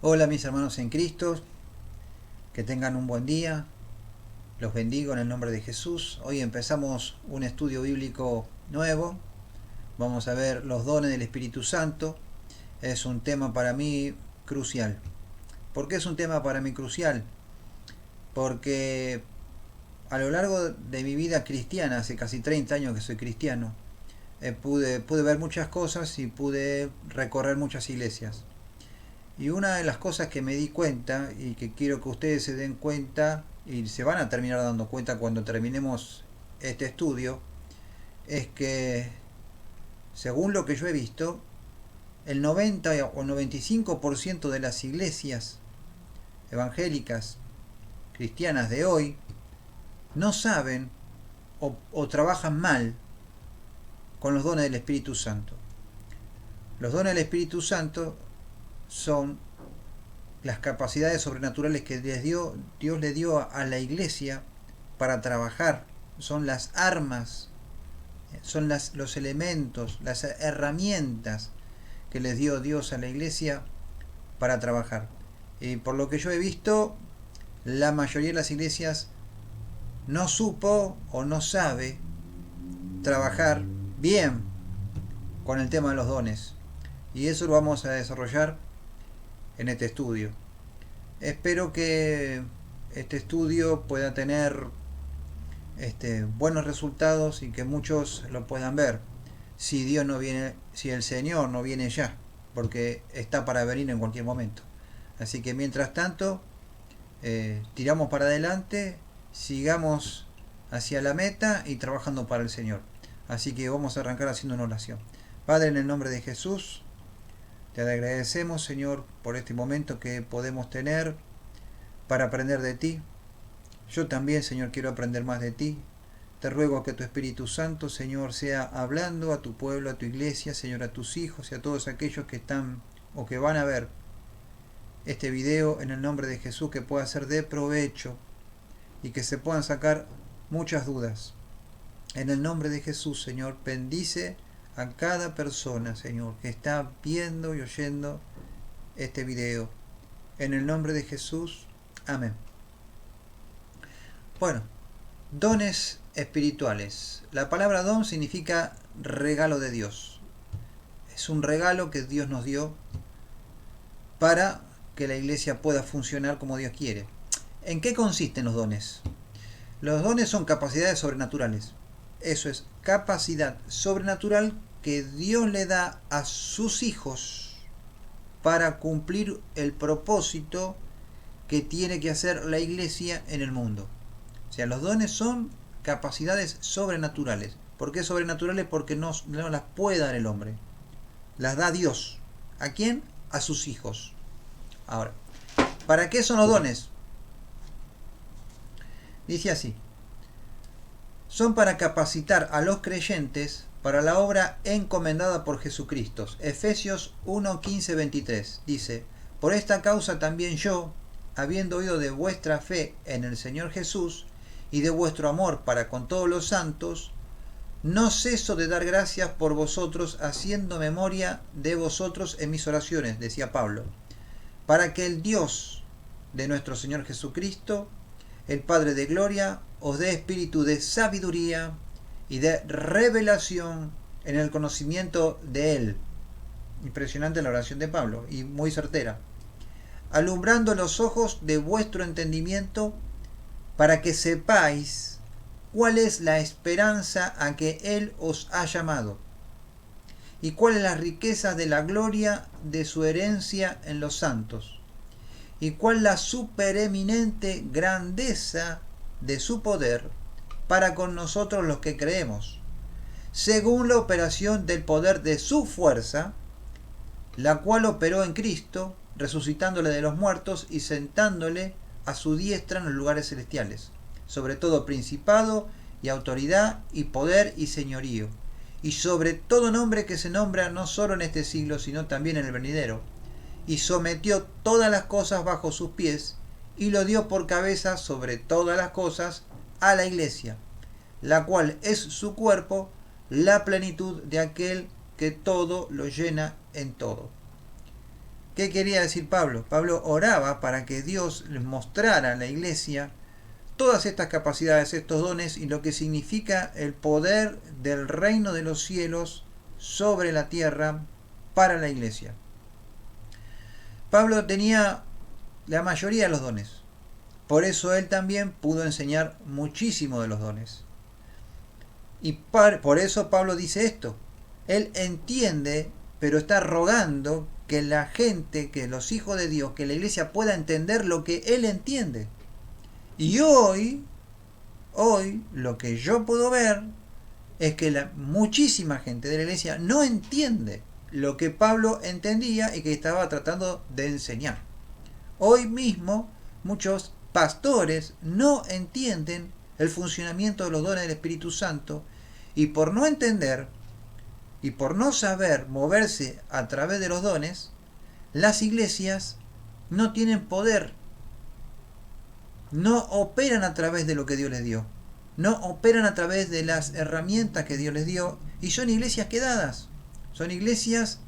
Hola mis hermanos en Cristo, que tengan un buen día, los bendigo en el nombre de Jesús. Hoy empezamos un estudio bíblico nuevo, vamos a ver los dones del Espíritu Santo. Es un tema para mí crucial. ¿Por qué es un tema para mí crucial? Porque a lo largo de mi vida cristiana, hace casi 30 años que soy cristiano, pude ver muchas cosas y pude recorrer muchas iglesias. Y una de las cosas que me di cuenta y que quiero que ustedes se den cuenta y se van a terminar dando cuenta cuando terminemos este estudio es que según lo que yo he visto, el 90 o 95% de las iglesias evangélicas cristianas de hoy no saben o trabajan mal con los dones del Espíritu Santo. Los dones del Espíritu Santo son las capacidades sobrenaturales que Dios le dio a la iglesia para trabajar, son las armas, son los elementos, las herramientas que les dio Dios a la iglesia para trabajar. Y por lo que yo he visto, la mayoría de las iglesias no supo o no sabe trabajar bien con el tema de los dones. Y eso lo vamos a desarrollar en este estudio. Espero que este estudio pueda tener buenos resultados y que muchos lo puedan ver. Si Dios no viene, si el Señor no viene ya, porque está para venir en cualquier momento. Así que mientras tanto, tiramos para adelante, sigamos hacia la meta y trabajando para el Señor. Así que vamos a arrancar haciendo una oración. Padre, en el nombre de Jesús, te agradecemos, Señor, por este momento que podemos tener para aprender de ti. Yo también, Señor, quiero aprender más de ti. Te ruego que tu Espíritu Santo, Señor, sea hablando a tu pueblo, a tu iglesia, Señor, a tus hijos y a todos aquellos que están o que van a ver este video en el nombre de Jesús, que pueda ser de provecho y que se puedan sacar muchas dudas. En el nombre de Jesús, Señor, bendice a cada persona, Señor, que está viendo y oyendo este video. En el nombre de Jesús, amén. Bueno, dones espirituales. La palabra don significa regalo de Dios. Es un regalo que Dios nos dio para que la iglesia pueda funcionar como Dios quiere. ¿En qué consisten los dones? Los dones son capacidades sobrenaturales. Eso es, capacidad sobrenatural que Dios le da a sus hijos para cumplir el propósito que tiene que hacer la iglesia en el mundo. O sea, los dones son capacidades sobrenaturales. ¿Por qué sobrenaturales? Porque no las puede dar el hombre. Las da Dios. ¿A quién? A sus hijos. Ahora, ¿para qué son los dones? Dice así. Son para capacitar a los creyentes para la obra encomendada por Jesucristo. Efesios 1, 15, 23. Dice, por esta causa también yo, habiendo oído de vuestra fe en el Señor Jesús, y de vuestro amor para con todos los santos, no ceso de dar gracias por vosotros, haciendo memoria de vosotros en mis oraciones, decía Pablo, para que el Dios de nuestro Señor Jesucristo, el Padre de gloria, os dé espíritu de sabiduría y de revelación en el conocimiento de Él. Impresionante la oración de Pablo y muy certera. Alumbrando los ojos de vuestro entendimiento, para que sepáis cuál es la esperanza a que Él os ha llamado, y cuál es la riqueza de la gloria de su herencia en los santos, y cuál la supereminente grandeza de su poder para con nosotros los que creemos, según la operación del poder de su fuerza, la cual operó en Cristo, resucitándole de los muertos y sentándole a su diestra en los lugares celestiales, sobre todo principado y autoridad y poder y señorío, y sobre todo nombre que se nombra no solo en este siglo, sino también en el venidero, y sometió todas las cosas bajo sus pies, y lo dio por cabeza sobre todas las cosas a la iglesia, la cual es su cuerpo, la plenitud de aquel que todo lo llena en todo. ¿Qué quería decir Pablo? Pablo oraba para que Dios les mostrara a la iglesia todas estas capacidades, estos dones y lo que significa el poder del reino de los cielos sobre la tierra para la iglesia. Pablo tenía la mayoría de los dones. Por eso él también pudo enseñar muchísimo de los dones. Y por eso Pablo dice esto. Él entiende, pero está rogando que la gente, que los hijos de Dios, que la iglesia pueda entender lo que él entiende. Y hoy lo que yo puedo ver es que muchísima gente de la iglesia no entiende lo que Pablo entendía y que estaba tratando de enseñar. Hoy mismo muchos pastores no entienden el funcionamiento de los dones del Espíritu Santo y por no entender y por no saber moverse a través de los dones, las iglesias no tienen poder, no operan a través de lo que Dios les dio, no operan a través de las herramientas que Dios les dio y son iglesias quedadas, son iglesias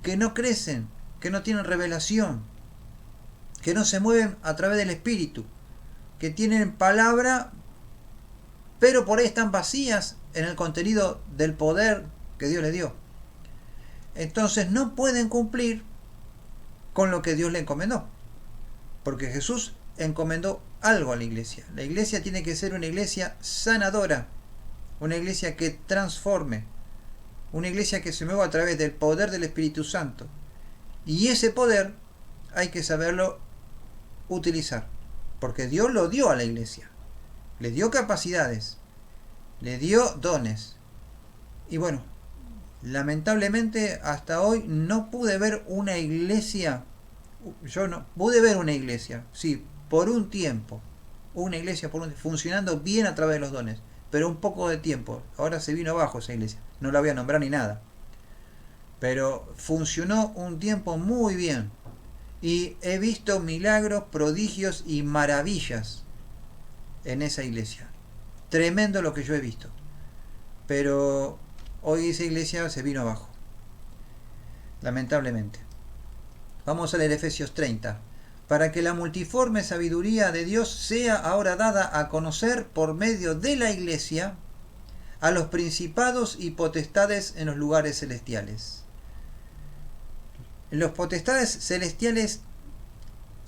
que no crecen, que no tienen revelación, que no se mueven a través del Espíritu, que tienen palabra, pero por ahí están vacías en el contenido del poder que Dios les dio. Entonces no pueden cumplir con lo que Dios le encomendó, porque Jesús encomendó algo a la iglesia. La iglesia tiene que ser una iglesia sanadora, una iglesia que transforme, una iglesia que se mueva a través del poder del Espíritu Santo. Y ese poder hay que saberlo utilizar, porque Dios lo dio a la iglesia, le dio capacidades, le dio dones. Y bueno, lamentablemente hasta hoy no pude ver una iglesia, sí, por un tiempo, funcionando bien a través de los dones, pero un poco de tiempo. Ahora se vino abajo esa iglesia, no la voy a nombrar ni nada, pero funcionó un tiempo muy bien y he visto milagros, prodigios y maravillas en esa iglesia. Tremendo lo que yo he visto, pero hoy esa iglesia se vino abajo, lamentablemente. Vamos a leer Efesios 30. Para que la multiforme sabiduría de Dios sea ahora dada a conocer por medio de la iglesia a los principados y potestades en los lugares celestiales. Los potestades celestiales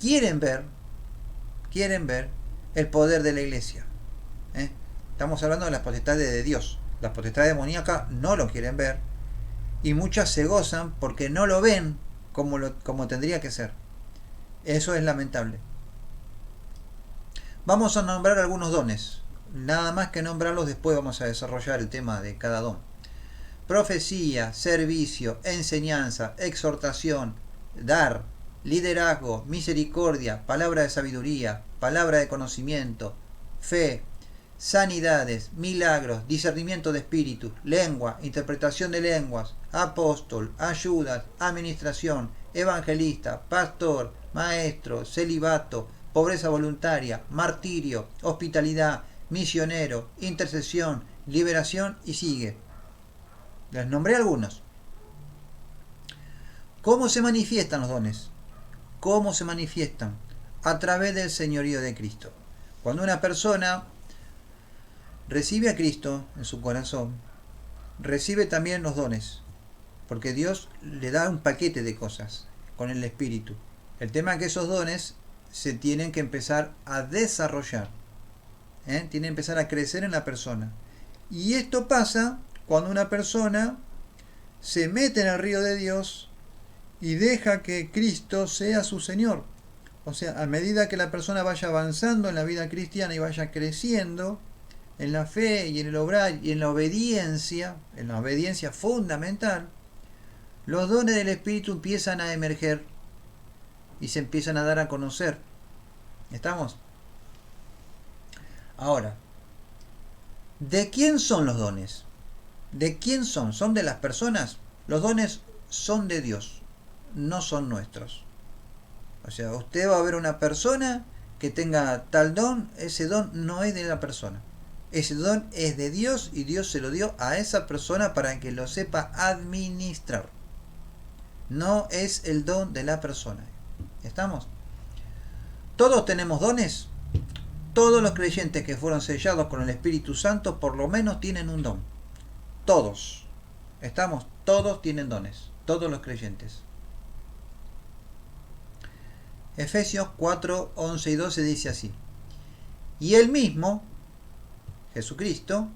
quieren ver el poder de la iglesia. Estamos hablando de las potestades de Dios. Las potestades demoníacas no lo quieren ver y muchas se gozan porque no lo ven como tendría que ser. Eso es lamentable. Vamos a nombrar algunos dones. Nada más que nombrarlos, después vamos a desarrollar el tema de cada don. Profecía, servicio, enseñanza, exhortación, dar, liderazgo, misericordia, palabra de sabiduría, palabra de conocimiento, fe, sanidades, milagros, discernimiento de espíritus, lengua, interpretación de lenguas, apóstol, ayudas, administración, evangelista, pastor, maestro, celibato, pobreza voluntaria, martirio, hospitalidad, misionero, intercesión, liberación y sigue. Les nombré algunos. ¿Cómo se manifiestan los dones? ¿Cómo se manifiestan? A través del señorío de Cristo. Cuando una persona recibe a Cristo en su corazón, recibe también los dones, porque Dios le da un paquete de cosas con el Espíritu. El tema es que esos dones se tienen que empezar a desarrollar, tienen que empezar a crecer en la persona. Y esto pasa cuando una persona se mete en el río de Dios y deja que Cristo sea su Señor. O sea, a medida que la persona vaya avanzando en la vida cristiana y vaya creciendo en la fe y en el obrar y en la obediencia fundamental, los dones del Espíritu empiezan a emerger y se empiezan a dar a conocer. ¿Estamos? Ahora, ¿de quién son los dones? ¿De quién son? ¿Son de las personas? Los dones son de Dios, no son nuestros. O sea, usted va a ver una persona que tenga tal don, ese don no es de la persona. Ese don es de Dios y Dios se lo dio a esa persona para que lo sepa administrar. No es el don de la persona. ¿Estamos? Todos tenemos dones. Todos los creyentes que fueron sellados con el Espíritu Santo por lo menos tienen un don. Todos. ¿Estamos? Todos tienen dones. Todos los creyentes. Efesios 4, 11 y 12 dice así. Y él mismo, Jesucristo,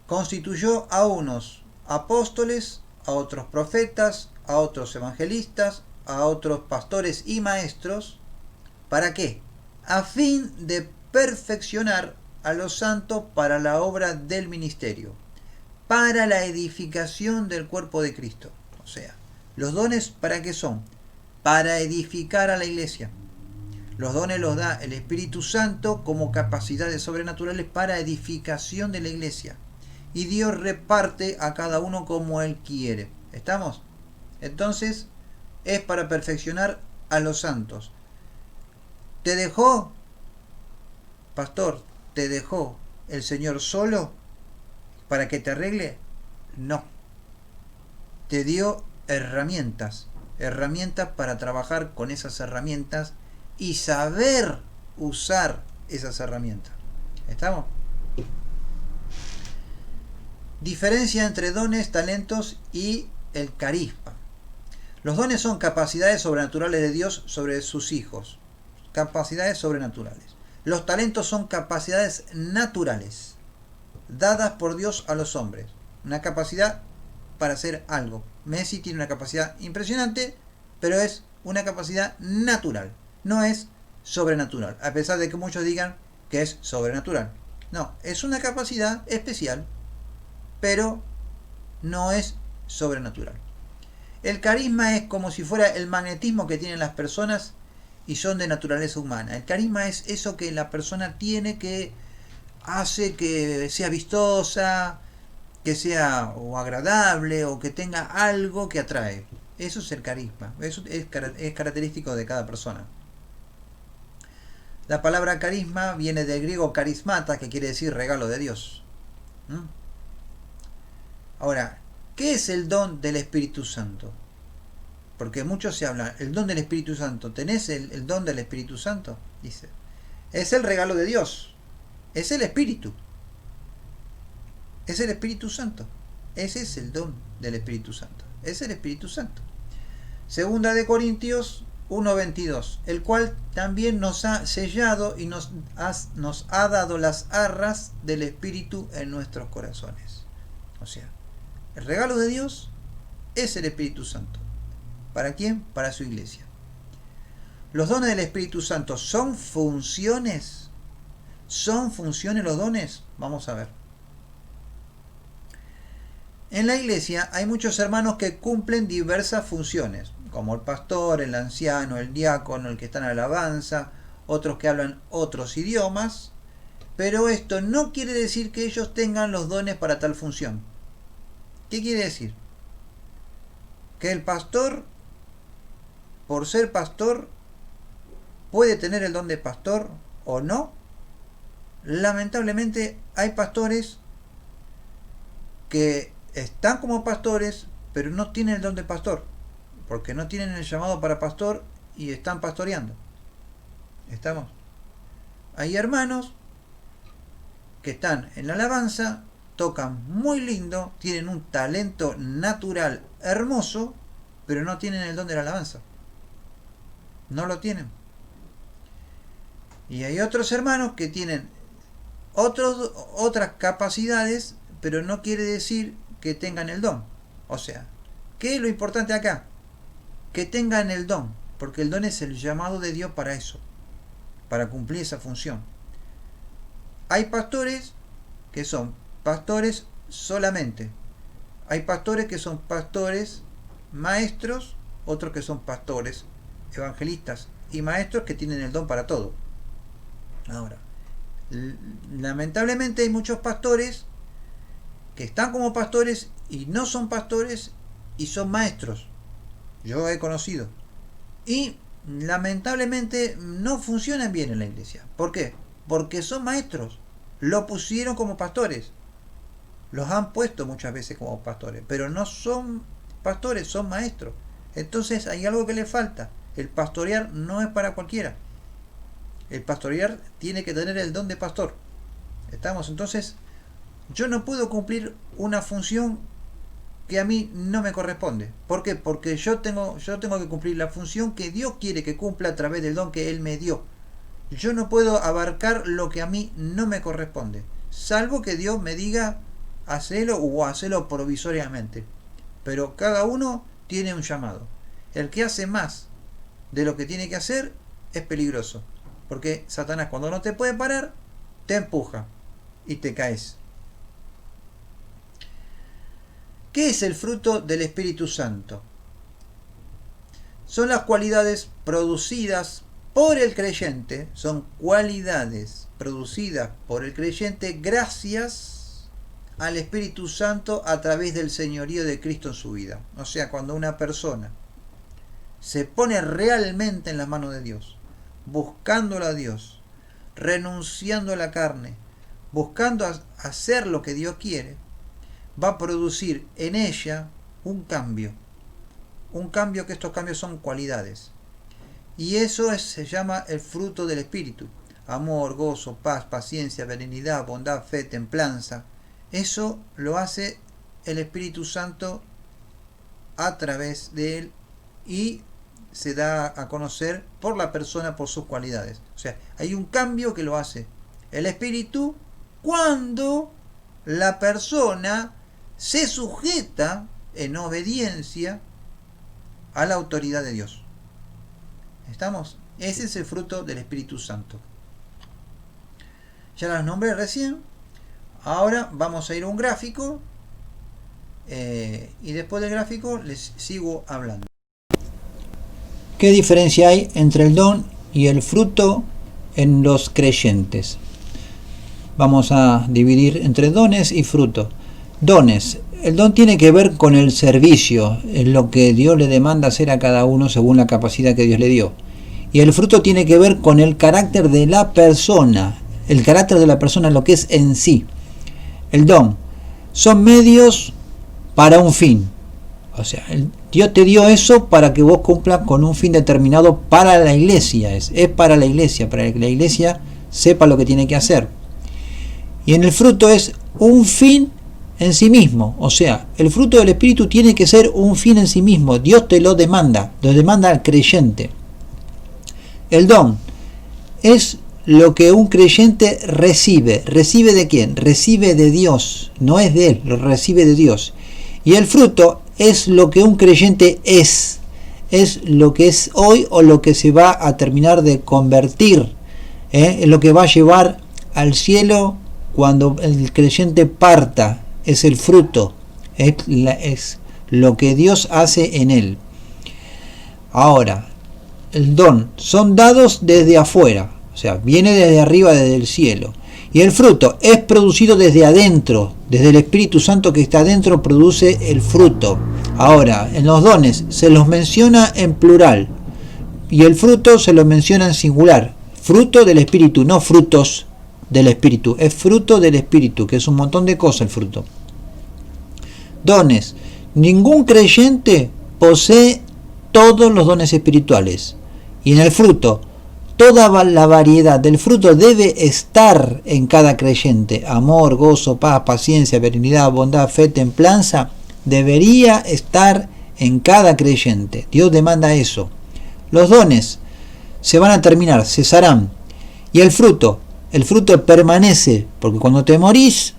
constituyó a unos apóstoles, a otros profetas, a otros evangelistas, a otros pastores y maestros. ¿Para qué? A fin de perfeccionar a los santos para la obra del ministerio, para la edificación del cuerpo de Cristo. O sea, los dones, ¿para qué son? Para edificar a la iglesia. Los dones los da el Espíritu Santo como capacidades sobrenaturales para edificación de la iglesia. Y Dios reparte a cada uno como Él quiere. ¿Estamos? Entonces, es para perfeccionar a los santos. ¿Te dejó, pastor, te dejó el Señor solo para que te arregle? No. Te dio herramientas para trabajar con esas herramientas y saber usar esas herramientas. ¿Estamos? Diferencia entre dones, talentos y el carisma. Los dones son capacidades sobrenaturales de Dios sobre sus hijos. Capacidades sobrenaturales. Los talentos son capacidades naturales, dadas por Dios a los hombres. Una capacidad para hacer algo. Messi tiene una capacidad impresionante, pero es una capacidad natural. No es sobrenatural, a pesar de que muchos digan que es sobrenatural. No, es una capacidad especial, pero no es sobrenatural. El carisma es como si fuera el magnetismo que tienen las personas y son de naturaleza humana. El carisma es eso que la persona tiene, que hace que sea vistosa, que sea o agradable, o que tenga algo que atrae. Eso es el carisma. Eso es característico de cada persona. La palabra carisma viene del griego carismata, que quiere decir regalo de Dios. Ahora, ¿qué es el don del Espíritu Santo? Porque mucho se habla, el don del Espíritu Santo. ¿Tenés el don del Espíritu Santo? Dice. Es el regalo de Dios. Es el Espíritu. Es el Espíritu Santo. Ese es el don del Espíritu Santo. Es el Espíritu Santo. Segunda de Corintios 1:22, el cual también nos ha sellado y nos ha dado las arras del Espíritu en nuestros corazones. O sea, el regalo de Dios es el Espíritu Santo. ¿Para quién? Para su iglesia. ¿Los dones del Espíritu Santo son funciones? ¿Son funciones los dones? Vamos a ver. En la iglesia hay muchos hermanos que cumplen diversas funciones, como el pastor, el anciano, el diácono, el que está en alabanza, otros que hablan otros idiomas, pero esto no quiere decir que ellos tengan los dones para tal función. ¿Qué quiere decir? Que el pastor, por ser pastor, puede tener el don de pastor o no. Lamentablemente hay pastores que están como pastores, pero no tienen el don de pastor, porque no tienen el llamado para pastor y están pastoreando. ¿Estamos? Hay hermanos que están en la alabanza, tocan muy lindo, tienen un talento natural hermoso, pero no tienen el don de la alabanza. No lo tienen. Y hay otros hermanos que tienen otras capacidades, pero no quiere decir que tengan el don. O sea, ¿qué es lo importante acá? Que tengan el don, porque el don es el llamado de Dios para eso, para cumplir esa función. Hay pastores que son pastores solamente. Hay pastores que son pastores maestros, otros que son pastores evangelistas y maestros que tienen el don para todo. Ahora, lamentablemente hay muchos pastores que están como pastores y no son pastores y son maestros. Yo he conocido. Y lamentablemente no funcionan bien en la iglesia. ¿Por qué? Porque son maestros. Lo pusieron como pastores. Los han puesto muchas veces como pastores. Pero no son pastores, son maestros. Entonces hay algo que le falta. El pastorear no es para cualquiera. El pastorear tiene que tener el don de pastor. ¿Estamos? Entonces, yo no puedo cumplir una función que a mí no me corresponde. ¿Por qué? Porque yo tengo que cumplir la función que Dios quiere que cumpla a través del don que Él me dio. Yo no puedo abarcar lo que a mí no me corresponde, salvo que Dios me diga hacelo o hacelo provisoriamente. Pero cada uno tiene un llamado. El que hace más de lo que tiene que hacer es peligroso, porque Satanás, cuando no te puede parar, te empuja y te caes. ¿Qué es el fruto del Espíritu Santo? Son las cualidades producidas por el creyente, son cualidades producidas por el creyente gracias al Espíritu Santo a través del señorío de Cristo en su vida. O sea, cuando una persona se pone realmente en las manos de Dios, buscándolo a Dios, renunciando a la carne, buscando hacer lo que Dios quiere, va a producir en ella un cambio que estos cambios son cualidades. Y eso se llama el fruto del Espíritu. Amor, gozo, paz, paciencia, benignidad, bondad, fe, templanza. Eso lo hace el Espíritu Santo a través de él y se da a conocer por la persona por sus cualidades. O sea, hay un cambio que lo hace el Espíritu cuando la persona se sujeta en obediencia a la autoridad de Dios. ¿Estamos? Ese es el fruto del Espíritu Santo. Ya los nombré recién. Ahora vamos a ir a un gráfico y después del gráfico les sigo hablando. ¿Qué diferencia hay entre el don y el fruto en los creyentes? Vamos a dividir entre dones y fruto. Dones. El don tiene que ver con el servicio, en lo que Dios le demanda hacer a cada uno según la capacidad que Dios le dio. Y el fruto tiene que ver con el carácter de la persona, el carácter de la persona, lo que es en sí. El don son medios para un fin. O sea, Dios te dio eso para que vos cumplas con un fin determinado para la iglesia. Es para la iglesia, para que la iglesia sepa lo que tiene que hacer. Y en el fruto es un fin en sí mismo. O sea, el fruto del Espíritu tiene que ser un fin en sí mismo. Dios te lo demanda al creyente. El don es lo que un creyente recibe. ¿Recibe de quién? Recibe de Dios. No es de él, lo recibe de Dios. Y el fruto es lo que un creyente es. Es lo que es hoy o lo que se va a terminar de convertir. Es lo que va a llevar al cielo cuando el creyente parta. Es el fruto. Es lo que Dios hace en él. Ahora, el don son dados desde afuera. O sea, viene desde arriba, desde el cielo. Y el fruto es producido desde adentro, desde el Espíritu Santo que está adentro, produce el fruto. Ahora, en los dones se los menciona en plural y el fruto se lo menciona en singular. Fruto del Espíritu, no frutos del Espíritu. Es fruto del Espíritu, que es un montón de cosas el fruto. Dones. Ningún creyente posee todos los dones espirituales. Y en el fruto, toda la variedad del fruto debe estar en cada creyente. Amor, gozo, paz, paciencia, benignidad, bondad, fe, templanza. Debería estar en cada creyente. Dios demanda eso. Los dones se van a terminar, cesarán. Y el fruto permanece. Porque cuando te morís,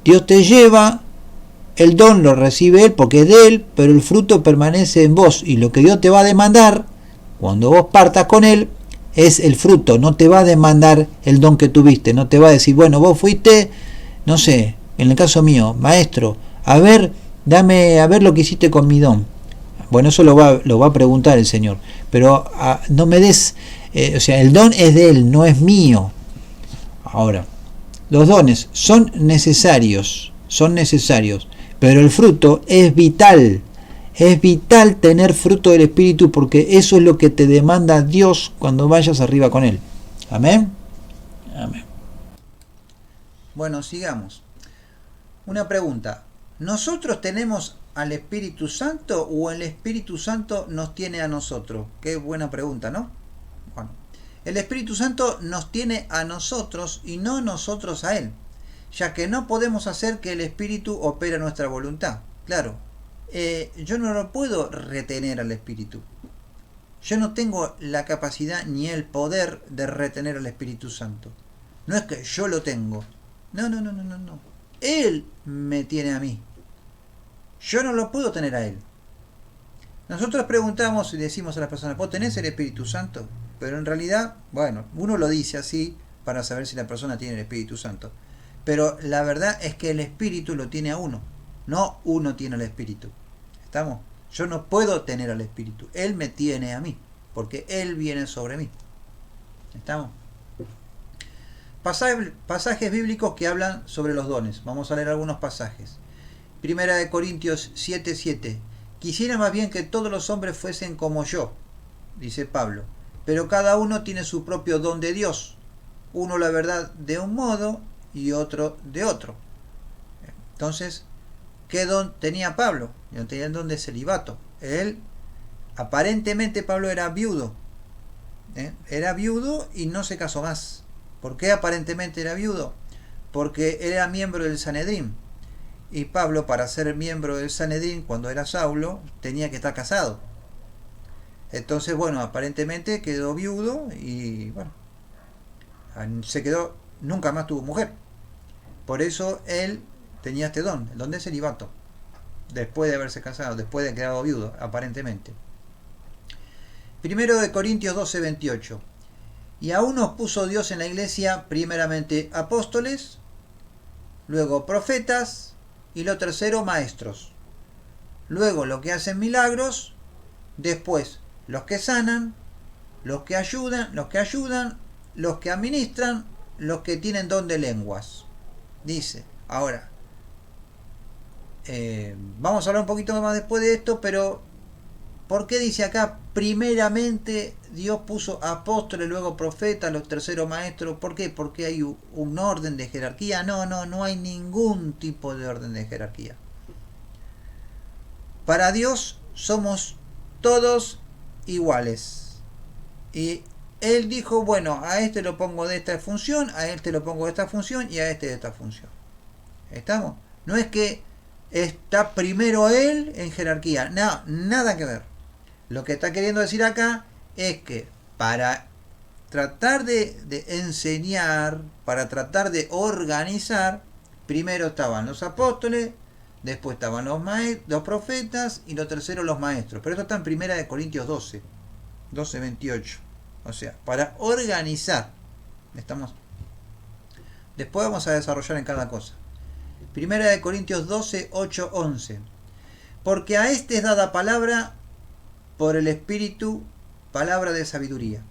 Dios te lleva. El don lo recibe Él porque es de Él. Pero el fruto permanece en vos. Y lo que Dios te va a demandar cuando vos partas con Él es el fruto. No te va a demandar el don que tuviste. No te va a decir, bueno, vos fuiste, no sé, en el caso mío, maestro, a ver, dame a ver lo que hiciste con mi don. Bueno, eso lo va a preguntar el Señor. Pero no me des, o sea, el don es de Él, no es mío. Ahora, los dones son necesarios, pero el fruto es vital. Es vital tener fruto del Espíritu porque eso es lo que te demanda Dios cuando vayas arriba con Él. Amén. Amén. Bueno, sigamos. Una pregunta. ¿Nosotros tenemos al Espíritu Santo o el Espíritu Santo nos tiene a nosotros? Qué buena pregunta, ¿no? Bueno, el Espíritu Santo nos tiene a nosotros y no nosotros a Él, ya que no podemos hacer que el Espíritu opere nuestra voluntad. Claro, yo no lo puedo retener al Espíritu. Yo no tengo la capacidad ni el poder de retener al Espíritu Santo. No es que yo lo tengo. No, no, no, no, no, no. Él me tiene a mí. Yo no lo puedo tener a Él. Nosotros preguntamos y decimos a las personas, ¿vos tenés el Espíritu Santo? Pero en realidad, bueno, uno lo dice así para saber si la persona tiene el Espíritu Santo. Pero la verdad es que el Espíritu lo tiene a uno. No uno tiene el Espíritu. ¿Estamos? Yo no puedo tener al Espíritu. Él me tiene a mí. Porque Él viene sobre mí. ¿Estamos? Pasajes bíblicos que hablan sobre los dones. Vamos a leer algunos pasajes. Primera de Corintios 7:7. Quisiera más bien que todos los hombres fuesen como yo, dice Pablo, pero cada uno tiene su propio don de Dios. Uno la verdad de un modo y otro de otro. Entonces, ¿qué don tenía Pablo? No tenía el don de celibato. Él, aparentemente Pablo era viudo. Era viudo y no se casó más. ¿Por qué aparentemente era viudo? Porque era miembro del Sanedrín. Y Pablo, para ser miembro del Sanedrín, cuando era Saulo, tenía que estar casado. Entonces, bueno, aparentemente quedó viudo y, bueno, se quedó, nunca más tuvo mujer. Por eso él tenía este don, el don de celibato, después de haberse casado, después de haber quedado viudo, aparentemente. Primero de Corintios 12:28. Y aún nos puso Dios en la iglesia, primeramente apóstoles, luego profetas, y lo tercero, maestros. Luego los que hacen milagros, después los que sanan, los que ayudan, los que administran, los que tienen don de lenguas. Dice, ahora, vamos a hablar un poquito más después de esto, pero ¿por qué dice acá, primeramente Dios puso apóstoles, luego profetas, los terceros maestros? ¿Por qué? Porque hay un orden de jerarquía. No hay ningún tipo de orden de jerarquía. Para Dios somos todos iguales. Y Él dijo, bueno, a este lo pongo de esta función, a este lo pongo de esta función y a este de esta función. ¿Estamos? No es que está primero Él en jerarquía. No, nada que ver. Lo que está queriendo decir acá es que para tratar de enseñar, para tratar de organizar, primero estaban los apóstoles, después estaban los profetas y lo tercero los maestros. Pero esto está en Primera de Corintios 12:28. O sea, para organizar. Estamos. Después vamos a desarrollar en cada cosa. Primera de Corintios 12:8-11. Porque a este es dada palabra por el Espíritu, palabra de sabiduría.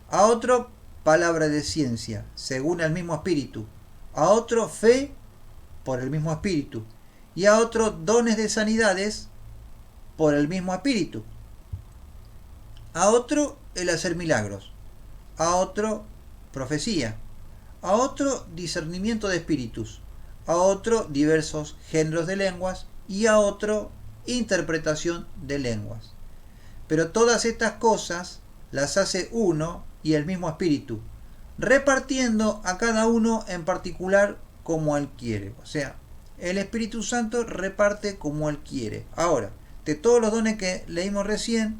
A otro, palabra de ciencia, según el mismo Espíritu. A otro, fe, por el mismo Espíritu. Y a otro, dones de sanidades, por el mismo Espíritu. A otro, el hacer milagros. A otro, profecía. A otro, discernimiento de espíritus. A otro, diversos géneros de lenguas. Y a otro, interpretación de lenguas. Pero todas estas cosas las hace uno y el mismo Espíritu, repartiendo a cada uno en particular como Él quiere. O sea, el Espíritu Santo reparte como Él quiere. Ahora, de todos los dones que leímos recién,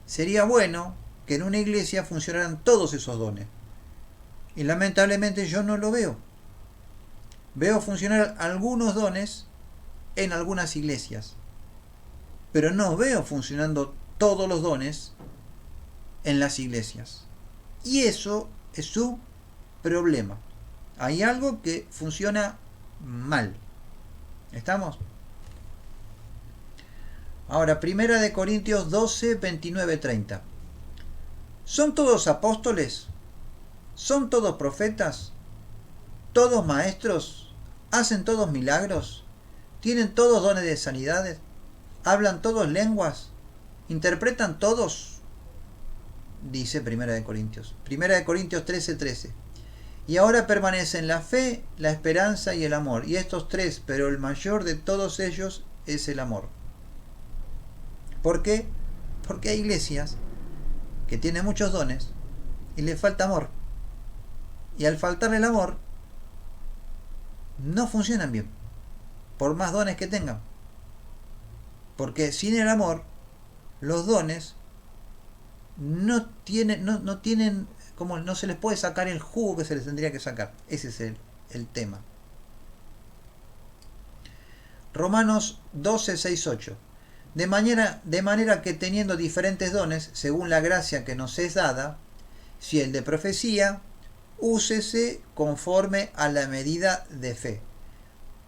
sería bueno que en una iglesia funcionaran todos esos dones. Y lamentablemente yo no lo veo. Veo funcionar algunos dones en algunas iglesias, pero no veo funcionando todos los dones en las iglesias. Y eso es su problema. Hay algo que funciona mal. ¿Estamos? Ahora, Primera de Corintios 12:29-30. ¿Son todos apóstoles? ¿Son todos profetas? ¿Todos maestros? ¿Hacen todos milagros? ¿Tienen todos dones de sanidades? ¿Hablan todos lenguas? ¿Interpretan todos? Dice Primera de Corintios. Primera de Corintios 13:13. Y ahora permanecen la fe, la esperanza y el amor. Y estos tres, pero el mayor de todos ellos es el amor. ¿Por qué? Porque hay iglesias que tienen muchos dones y les falta amor. Y al faltarle el amor, no funcionan bien, por más dones que tengan. Porque sin el amor, los dones no tienen, como no se les puede sacar el jugo que se les tendría que sacar. Ese es el tema. Romanos 12, 6, 8. De manera que teniendo diferentes dones, según la gracia que nos es dada, si el de profecía, úsese conforme a la medida de fe.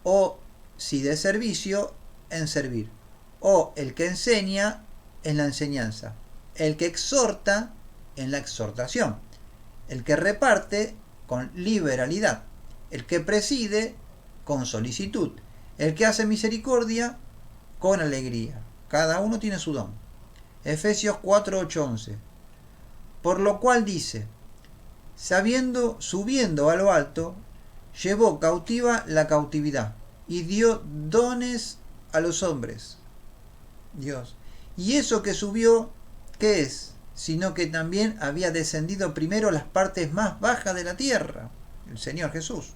O si de servicio, en servir. O el que enseña, en la enseñanza. El que exhorta, en la exhortación. El que reparte, con liberalidad. El que preside, con solicitud. El que hace misericordia, con alegría. Cada uno tiene su don. Efesios 4, 8, 11. Por lo cual dice, subiendo a lo alto, llevó cautiva la cautividad y dio dones a los hombres. Dios. Y eso que subió, ¿qué es? Sino que también había descendido primero a las partes más bajas de la tierra, el Señor Jesús.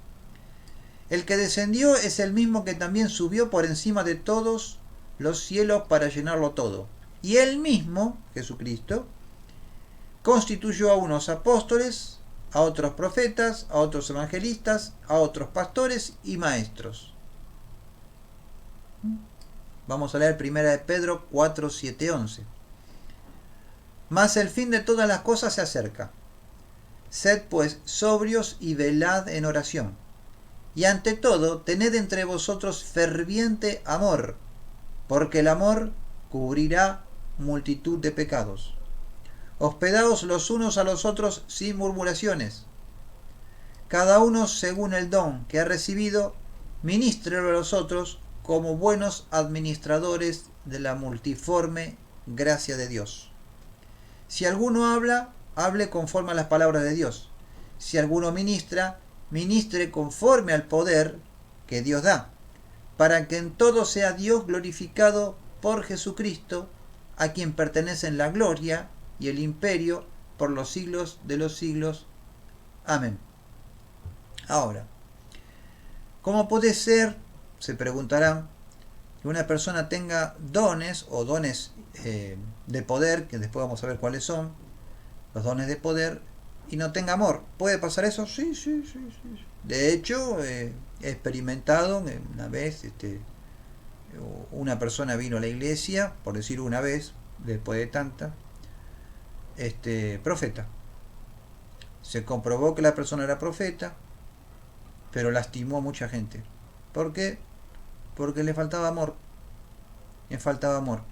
El que descendió es el mismo que también subió por encima de todos los cielos para llenarlo todo. Y él mismo, Jesucristo, constituyó a unos apóstoles, a otros profetas, a otros evangelistas, a otros pastores y maestros. Vamos a leer 1 de Pedro 4, 7, 11. Mas el fin de todas las cosas se acerca. Sed pues sobrios y velad en oración. Y ante todo, tened entre vosotros ferviente amor, porque el amor cubrirá multitud de pecados. Hospedaos los unos a los otros sin murmuraciones. Cada uno según el don que ha recibido, ministrelo a los otros como buenos administradores de la multiforme gracia de Dios. Si alguno habla, hable conforme a las palabras de Dios. Si alguno ministra, ministre conforme al poder que Dios da, para que en todo sea Dios glorificado por Jesucristo, a quien pertenecen la gloria y el imperio por los siglos de los siglos. Amén. Ahora, ¿cómo puede ser, se preguntarán, que una persona tenga dones o dones de poder, que después vamos a ver cuáles son, los dones de poder, y no tenga amor? ¿Puede pasar eso? Sí. De hecho, he experimentado una vez, una persona vino a la iglesia, por decir una vez, después de tanta, profeta. Se comprobó que la persona era profeta, pero lastimó a mucha gente. ¿Por qué? Porque le faltaba amor. Le faltaba amor.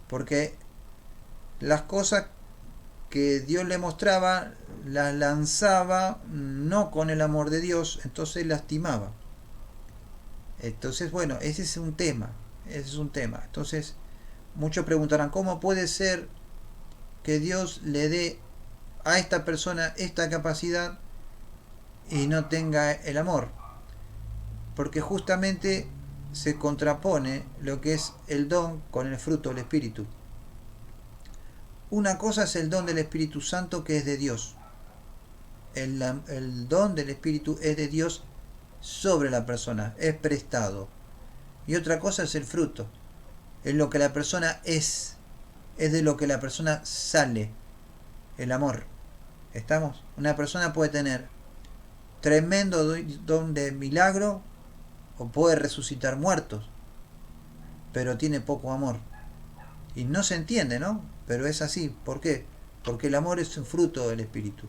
Porque las cosas que Dios le mostraba las lanzaba no con el amor de Dios, entonces lastimaba. Entonces, bueno, ese es un tema. Entonces, muchos preguntarán, ¿cómo puede ser que Dios le dé a esta persona esta capacidad y no tenga el amor? Porque justamente se contrapone lo que es el don con el fruto del Espíritu. Una cosa es el don del Espíritu Santo, que es de Dios. El don del Espíritu es de Dios sobre la persona, es prestado. Y otra cosa es el fruto, es lo que la persona es de lo que la persona sale, el amor. ¿Estamos? Una persona puede tener tremendo don de milagro o puede resucitar muertos, pero tiene poco amor. Y no se entiende, ¿no? Pero es así. ¿Por qué? Porque el amor es un fruto del Espíritu.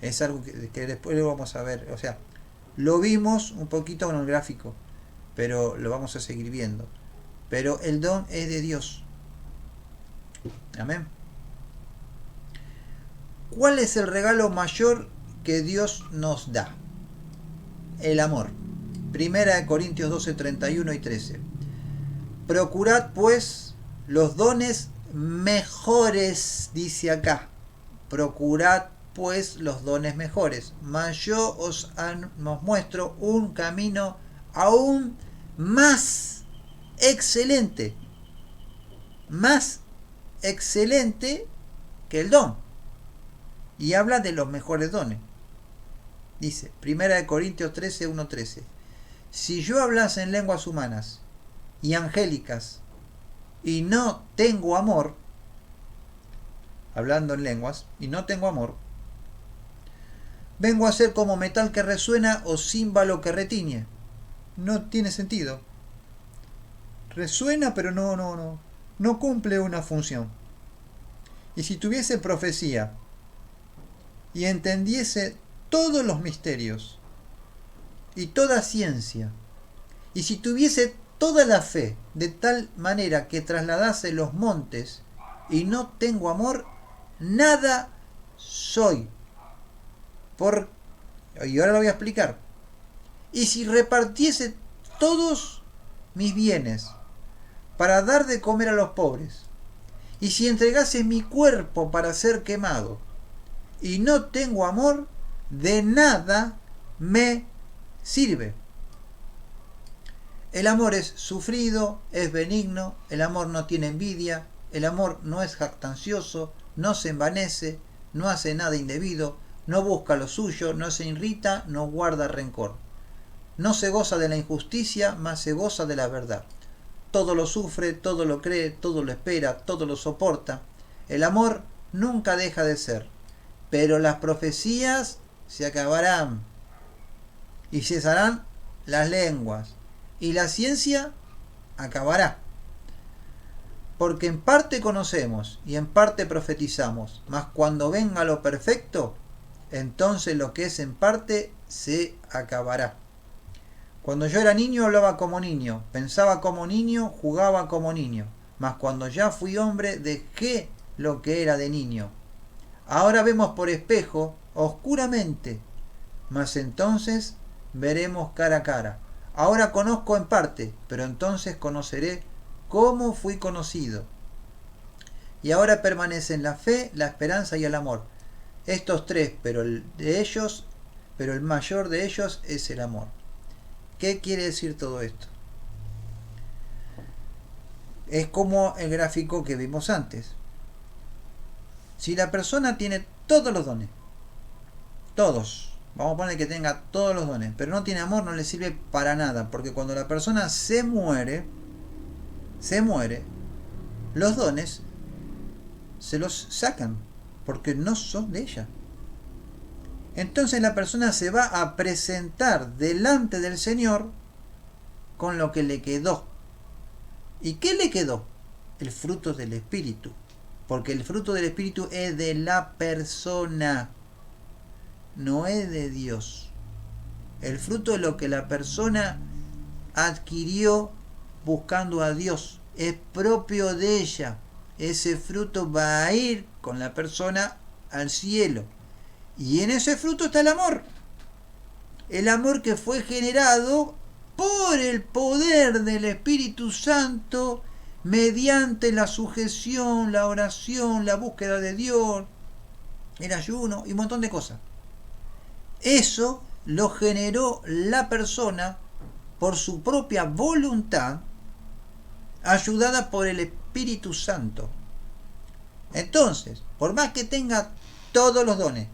Es algo que después lo vamos a ver. O sea, lo vimos un poquito en el gráfico, pero lo vamos a seguir viendo. Pero el don es de Dios. Amén. ¿Cuál es el regalo mayor que Dios nos da? El amor. 1 Corintios 12, 31 y 13. Procurad pues los dones mejores, dice acá. Procurad pues los dones mejores, mas yo os muestro un camino aún más excelente que el don. Y habla de los mejores dones. Dice, 1 Corintios 13, 1-13. Si yo hablase en lenguas humanas y angélicas y no tengo amor, hablando en lenguas, y no tengo amor, vengo a ser como metal que resuena o címbalo que retiñe. No tiene sentido. Resuena, pero no cumple una función. Y si tuviese profecía y entendiese todos los misterios y toda ciencia, y si tuviese toda la fe de tal manera que trasladase los montes y no tengo amor, nada soy. Y ahora lo voy a explicar. Y si repartiese todos mis bienes para dar de comer a los pobres, y si entregase mi cuerpo para ser quemado, y no tengo amor, de nada me sirve. El amor es sufrido, es benigno, el amor no tiene envidia, el amor no es jactancioso, no se envanece, no hace nada indebido, no busca lo suyo, no se irrita, no guarda rencor. No se goza de la injusticia, mas se goza de la verdad. Todo lo sufre, todo lo cree, todo lo espera, todo lo soporta. El amor nunca deja de ser, pero las profecías se acabarán y cesarán las lenguas y la ciencia acabará. Porque en parte conocemos y en parte profetizamos, mas cuando venga lo perfecto, entonces lo que es en parte se acabará. Cuando yo era niño hablaba como niño, pensaba como niño, jugaba como niño, mas cuando ya fui hombre dejé lo que era de niño. Ahora vemos por espejo, oscuramente, mas entonces veremos cara a cara. Ahora conozco en parte, pero entonces conoceré cómo fui conocido. Y ahora permanecen la fe, la esperanza y el amor. Estos tres, pero el mayor de ellos es el amor. ¿Qué quiere decir todo esto? Es como el gráfico que vimos antes. Si la persona tiene todos los dones, todos, vamos a poner que tenga todos los dones, pero no tiene amor, no le sirve para nada, porque cuando la persona se muere, los dones se los sacan, porque no son de ella. Entonces la persona se va a presentar delante del Señor con lo que le quedó. ¿Y qué le quedó? El fruto del Espíritu. Porque el fruto del Espíritu es de la persona, no es de Dios. El fruto es lo que la persona adquirió buscando a Dios. Es propio de ella. Ese fruto va a ir con la persona al cielo. Y en ese fruto está el amor. El amor que fue generado por el poder del Espíritu Santo mediante la sujeción, la oración, la búsqueda de Dios, el ayuno y un montón de cosas. Eso lo generó la persona por su propia voluntad, ayudada por el Espíritu Santo. Entonces, por más que tenga todos los dones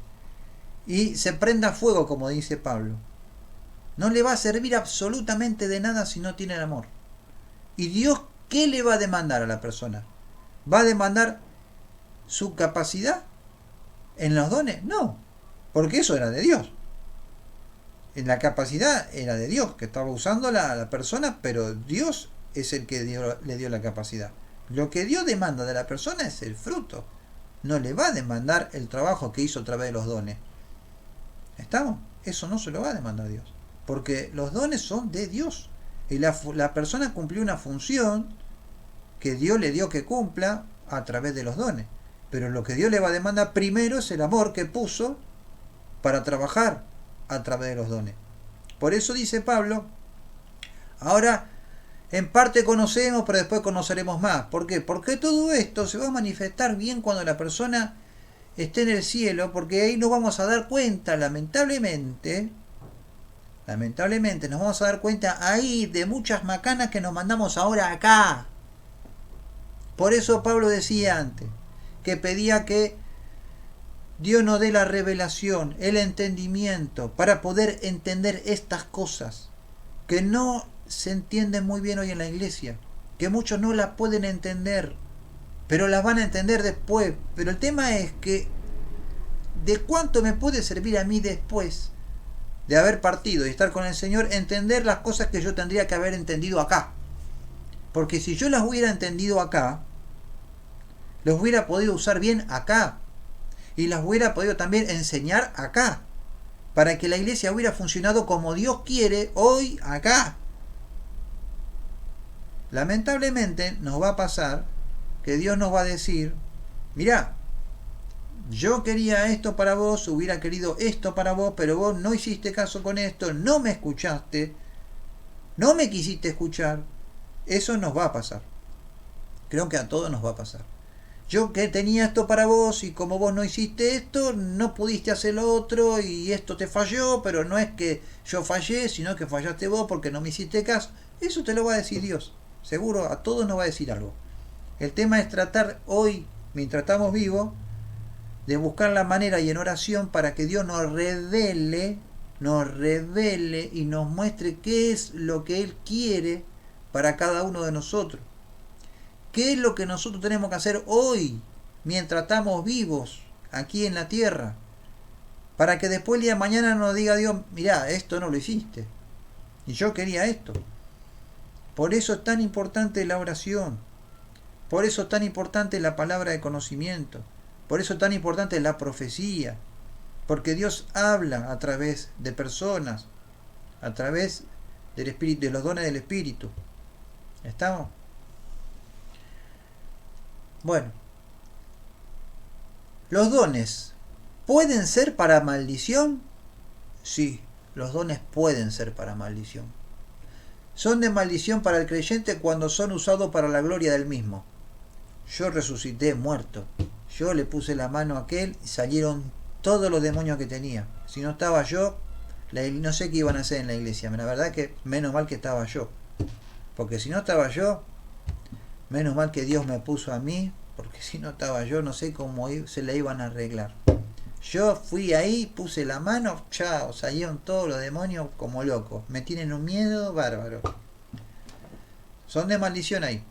y se prenda fuego, como dice Pablo, no le va a servir absolutamente de nada si no tiene el amor. ¿Y Dios qué le va a demandar a la persona? ¿Va a demandar su capacidad en los dones? No, porque eso era de Dios. En la capacidad era de Dios, que estaba usándola a la persona, pero Dios es el que le dio la capacidad. Lo que Dios demanda de la persona es el fruto. No le va a demandar el trabajo que hizo a través de los dones. ¿Estamos? Eso no se lo va a demandar Dios. Porque los dones son de Dios. Y la persona cumplió una función que Dios le dio que cumpla a través de los dones. Pero lo que Dios le va a demandar primero es el amor que puso para trabajar a través de los dones. Por eso dice Pablo, ahora en parte conocemos, pero después conoceremos más. ¿Por qué? Porque todo esto se va a manifestar bien cuando la persona esté en el cielo, porque ahí nos vamos a dar cuenta, lamentablemente, nos vamos a dar cuenta ahí de muchas macanas que nos mandamos ahora acá. Por eso Pablo decía antes, que pedía que Dios nos dé la revelación, el entendimiento, para poder entender estas cosas, que no se entienden muy bien hoy en la iglesia, que muchos no las pueden entender, pero las van a entender después. Pero el tema es que, ¿de cuánto me puede servir a mí después de haber partido y estar con el Señor, entender las cosas que yo tendría que haber entendido acá? Porque si yo las hubiera entendido acá, las hubiera podido usar bien acá, y las hubiera podido también enseñar acá, para que la iglesia hubiera funcionado como Dios quiere hoy acá. Lamentablemente nos va a pasar que Dios nos va a decir, mirá, yo quería esto para vos, hubiera querido esto para vos, pero vos no hiciste caso con esto, no me escuchaste, no me quisiste escuchar. Eso nos va a pasar. Creo que a todos nos va a pasar. Yo que tenía esto para vos y como vos no hiciste esto, no pudiste hacer lo otro y esto te falló, pero no es que yo fallé, sino que fallaste vos porque no me hiciste caso. Eso te lo va a decir Dios. Seguro a todos nos va a decir algo. El tema es tratar hoy, mientras estamos vivos, de buscar la manera y en oración para que Dios nos revele y nos muestre qué es lo que Él quiere para cada uno de nosotros. ¿Qué es lo que nosotros tenemos que hacer hoy, mientras estamos vivos, aquí en la tierra? Para que después el día de mañana nos diga Dios, mirá, esto no lo hiciste. Y yo quería esto. Por eso es tan importante la oración. Por eso es tan importante la palabra de conocimiento. Por eso es tan importante la profecía. Porque Dios habla a través de personas, a través del Espíritu, de los dones del Espíritu. ¿Estamos? Bueno, ¿los dones pueden ser para maldición? Sí, los dones pueden ser para maldición. Son de maldición para el creyente cuando son usados para la gloria del mismo. Yo resucité muerto. Yo le puse la mano a aquel y salieron todos los demonios que tenía. Si no estaba yo, no sé qué iban a hacer en la iglesia. La verdad que menos mal que estaba yo. Porque si no estaba yo, menos mal que Dios me puso a mí, porque si no estaba yo, no sé cómo se le iban a arreglar. Yo fui ahí, puse la mano, chao, salieron todos los demonios como locos. Me tienen un miedo bárbaro. Son de maldición ahí.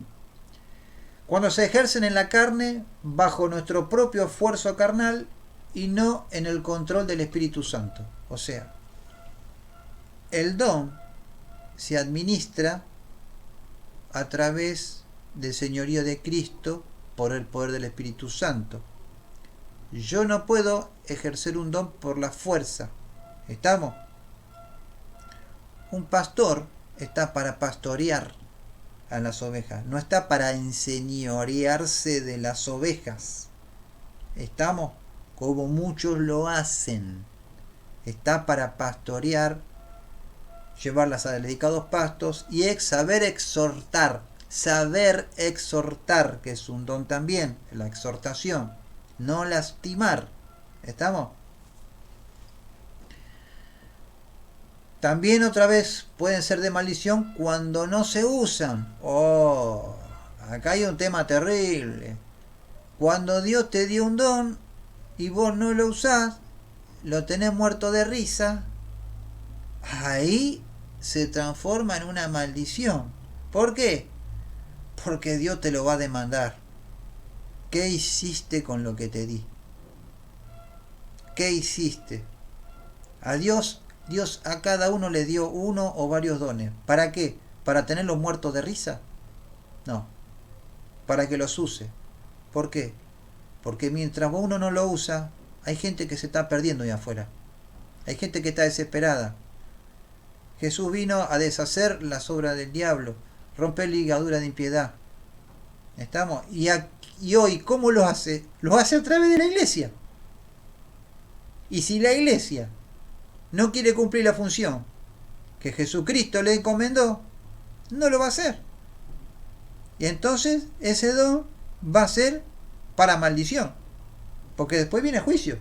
Cuando se ejercen en la carne, bajo nuestro propio esfuerzo carnal y no en el control del Espíritu Santo. O sea, el don se administra a través del señorío de Cristo por el poder del Espíritu Santo. Yo no puedo ejercer un don por la fuerza. ¿Estamos? Un pastor está para pastorear a las ovejas, no está para enseñorearse de las ovejas. ¿Estamos? Como muchos lo hacen. Está para pastorear, llevarlas a dedicados pastos y saber exhortar, que es un don también, la exhortación, no lastimar. ¿Estamos? También otra vez pueden ser de maldición cuando no se usan. Oh, acá hay un tema terrible. Cuando Dios te dio un don y vos no lo usás, lo tenés muerto de risa, ahí se transforma en una maldición. ¿Por qué? Porque Dios te lo va a demandar. ¿Qué hiciste con lo que te di? ¿Qué hiciste? A Dios a cada uno le dio uno o varios dones. ¿Para qué? ¿Para tenerlos muertos de risa? No. Para que los use. ¿Por qué? Porque mientras uno no lo usa, hay gente que se está perdiendo ahí afuera. Hay gente que está desesperada. Jesús vino a deshacer las obras del diablo, romper ligadura de impiedad. ¿Estamos? Y hoy, ¿cómo lo hace? Lo hace a través de la iglesia. Y si la iglesia no quiere cumplir la función que Jesucristo le encomendó, no lo va a hacer. Y entonces ese don va a ser para maldición. porque después viene juicio.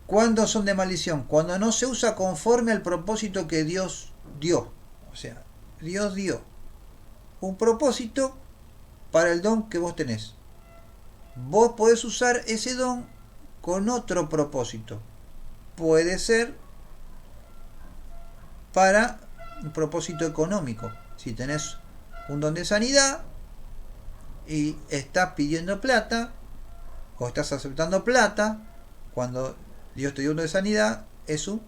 ¿Cuándo son de maldición? Cuando no se usa conforme al propósito que Dios dio. O sea, Dios dio un propósito para el don que vos tenés. Vos podés usar ese don con otro propósito. Puede ser para un propósito económico. Si tenés un don de sanidad y estás pidiendo plata o estás aceptando plata, cuando Dios te dio un don de sanidad, eso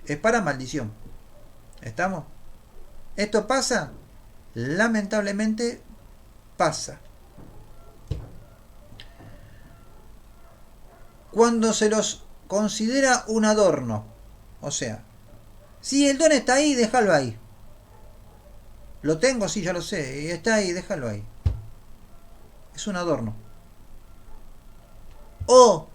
es para maldición. ¿Estamos? ¿Esto pasa? Lamentablemente pasa. Cuando se los considera un adorno, o sea, si el don está ahí, déjalo ahí. Lo tengo, sí, ya lo sé, y está ahí, déjalo ahí. Es un adorno. O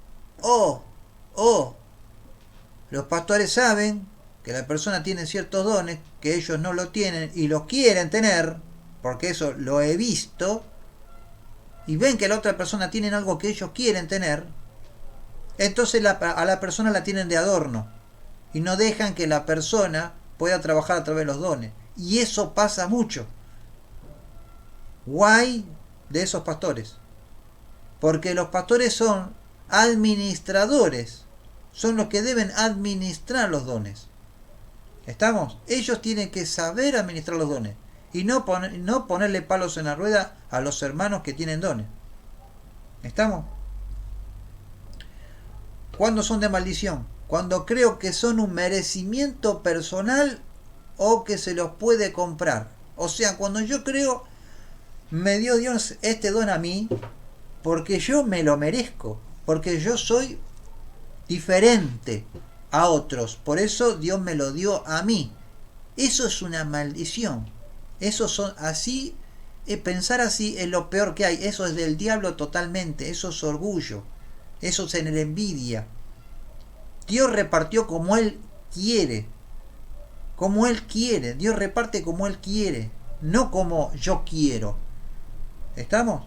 los pastores saben que la persona tiene ciertos dones que ellos no lo tienen y los quieren tener, porque eso lo he visto, y ven que la otra persona tiene algo que ellos quieren tener, entonces a la persona la tienen de adorno y no dejan que la persona pueda trabajar a través de los dones. Y eso pasa mucho. Guay de esos pastores, porque los pastores son administradores, son los que deben administrar los dones. ¿Estamos? Ellos tienen que saber administrar los dones y no ponerle palos en la rueda a los hermanos que tienen dones. ¿Estamos? ¿Cuándo son de maldición? Cuando creo que son un merecimiento personal o que se los puede comprar. O sea, cuando yo creo, me dio Dios este don a mí porque yo me lo merezco, porque yo soy diferente a otros, por eso Dios me lo dio a mí. Eso es una maldición. Eso son así, pensar así es lo peor que hay. Eso es del diablo totalmente. Eso es orgullo. Eso es en la envidia. Dios repartió como Él quiere. Como Él quiere. Dios reparte como Él quiere, no como yo quiero. ¿Estamos?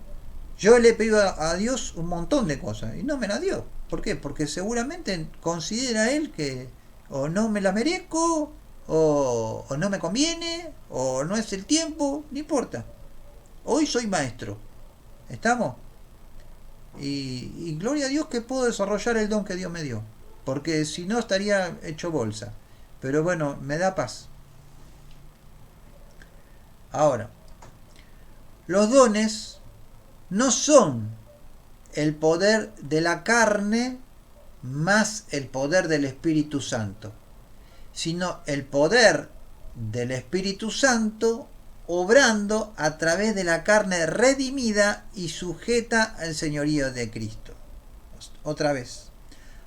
Yo le he pedido a Dios un montón de cosas y no me las dio. ¿Por qué? Porque seguramente considera Él que o no me la merezco, o no me conviene, o no es el tiempo, no importa. Hoy soy maestro. ¿Estamos? Y gloria a Dios que puedo desarrollar el don que Dios me dio. Porque si no estaría hecho bolsa. Pero bueno, me da paz. Ahora, los dones no son el poder de la carne más el poder del Espíritu Santo, sino el poder del Espíritu Santo obrando a través de la carne redimida y sujeta al señorío de Cristo. Otra vez,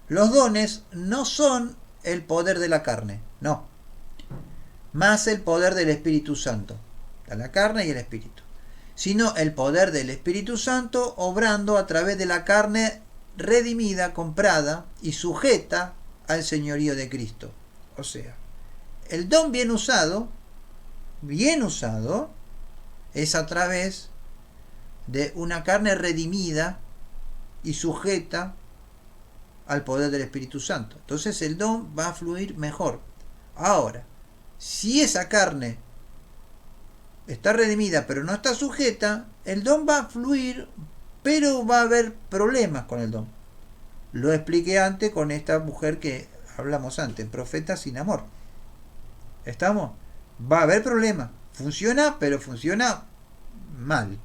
los dones no son el poder de la carne, no, más el poder del Espíritu Santo, la carne y el Espíritu, sino el poder del Espíritu Santo obrando a través de la carne redimida, comprada y sujeta al señorío de Cristo. O sea, el don bien usado, es a través de una carne redimida y sujeta al poder del Espíritu Santo. Entonces el don va a fluir mejor. Ahora, si esa carne está redimida pero no está sujeta, el don va a fluir, pero va a haber problemas con el don. Lo expliqué antes con esta mujer que hablamos antes, profeta sin amor. ¿Estamos? Va a haber problemas. Funciona, pero funciona mal.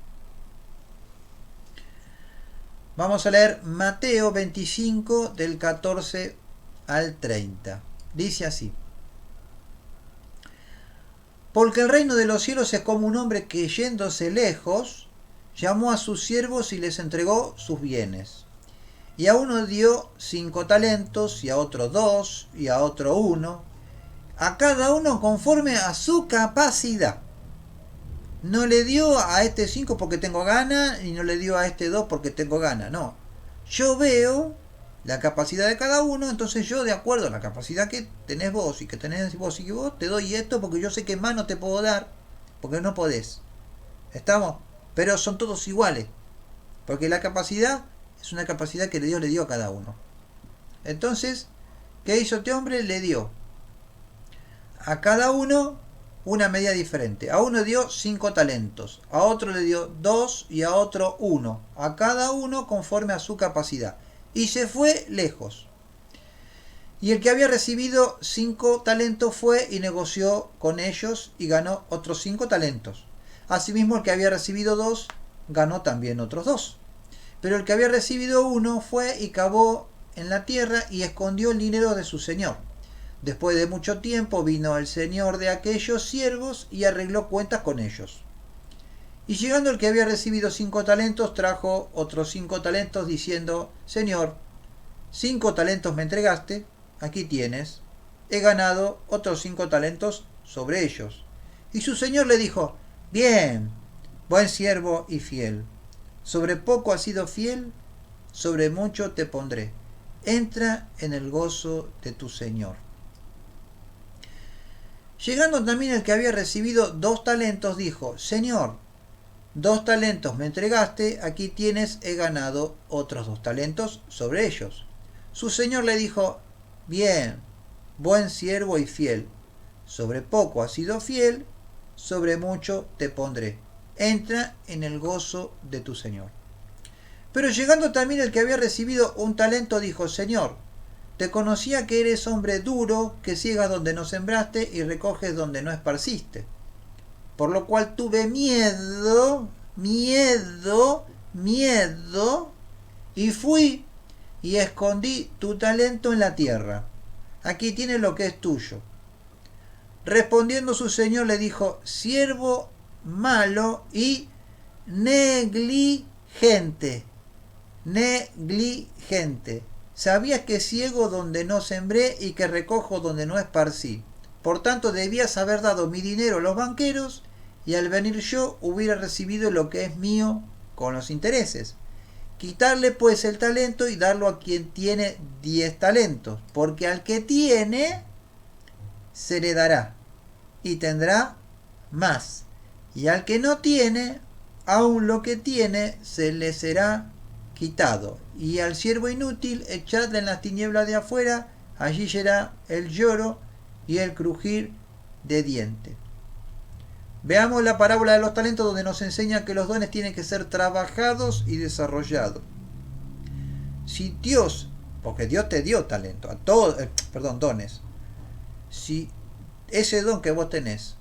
Vamos a leer Mateo 25 del 14 al 30. Dice así: porque el reino de los cielos es como un hombre que, yéndose lejos, llamó a sus siervos y les entregó sus bienes. Y a uno dio 5 talentos, y a otro 2, y a otro 1, a cada uno conforme a su capacidad. No le dio a este 5 porque tengo gana, y no le dio a este 2 porque tengo gana, no. Yo veo la capacidad de cada uno, entonces yo, de acuerdo a la capacidad que tenés vos y que tenés vos y que vos, te doy esto porque yo sé que más no te puedo dar, porque no podés. ¿Estamos? pero son todos iguales, porque la capacidad es una capacidad que Dios le dio a cada uno. Entonces, ¿qué hizo este hombre? Le dio a cada uno una medida diferente. A uno dio 5 talentos, a otro le dio 2 y a otro 1. A cada uno conforme a su capacidad. Y se fue lejos. Y el que había recibido 5 talentos fue y negoció con ellos y ganó otros 5 talentos. Asimismo, el que había recibido 2 ganó también otros 2. Pero el que había recibido 1 fue y cavó en la tierra y escondió el dinero de su señor. Después de mucho tiempo vino el señor de aquellos siervos y arregló cuentas con ellos. Y llegando el que había recibido 5 talentos, trajo otros 5 talentos diciendo: Señor, 5 talentos me entregaste, aquí tienes, he ganado otros 5 talentos sobre ellos. Y su señor le dijo: Bien, buen siervo y fiel, sobre poco has sido fiel, sobre mucho te pondré. Entra en el gozo de tu señor. Llegando también el que había recibido 2 talentos, dijo: Señor, 2 talentos me entregaste, aquí tienes, he ganado otros 2 talentos sobre ellos. Su señor le dijo: Bien, buen siervo y fiel, sobre poco has sido fiel, sobre mucho te pondré. Entra en el gozo de tu señor. Pero llegando también el que había recibido 1 talento, dijo: Señor, te conocía que eres hombre duro, que ciegas donde no sembraste y recoges donde no esparciste. Por lo cual tuve miedo, y fui y escondí tu talento en la tierra. Aquí tienes lo que es tuyo. Respondiendo su señor le dijo: siervo malo y negligente. Sabías que ciego donde no sembré y que recojo donde no esparcí. Por tanto, debías haber dado mi dinero a los banqueros, y al venir yo hubiera recibido lo que es mío con los intereses. Quitarle pues el talento y darlo a quien tiene 10 talentos, porque al que tiene se le dará y tendrá más, y al que no tiene, aun lo que tiene se le será quitado. Y al siervo inútil echadle en las tinieblas de afuera, allí será el lloro y el crujir de dientes. Veamos la parábola de los talentos, donde nos enseña que los dones tienen que ser trabajados y desarrollados. Si Dios, porque Dios te dio talento, dones. Si ese don que vos tenés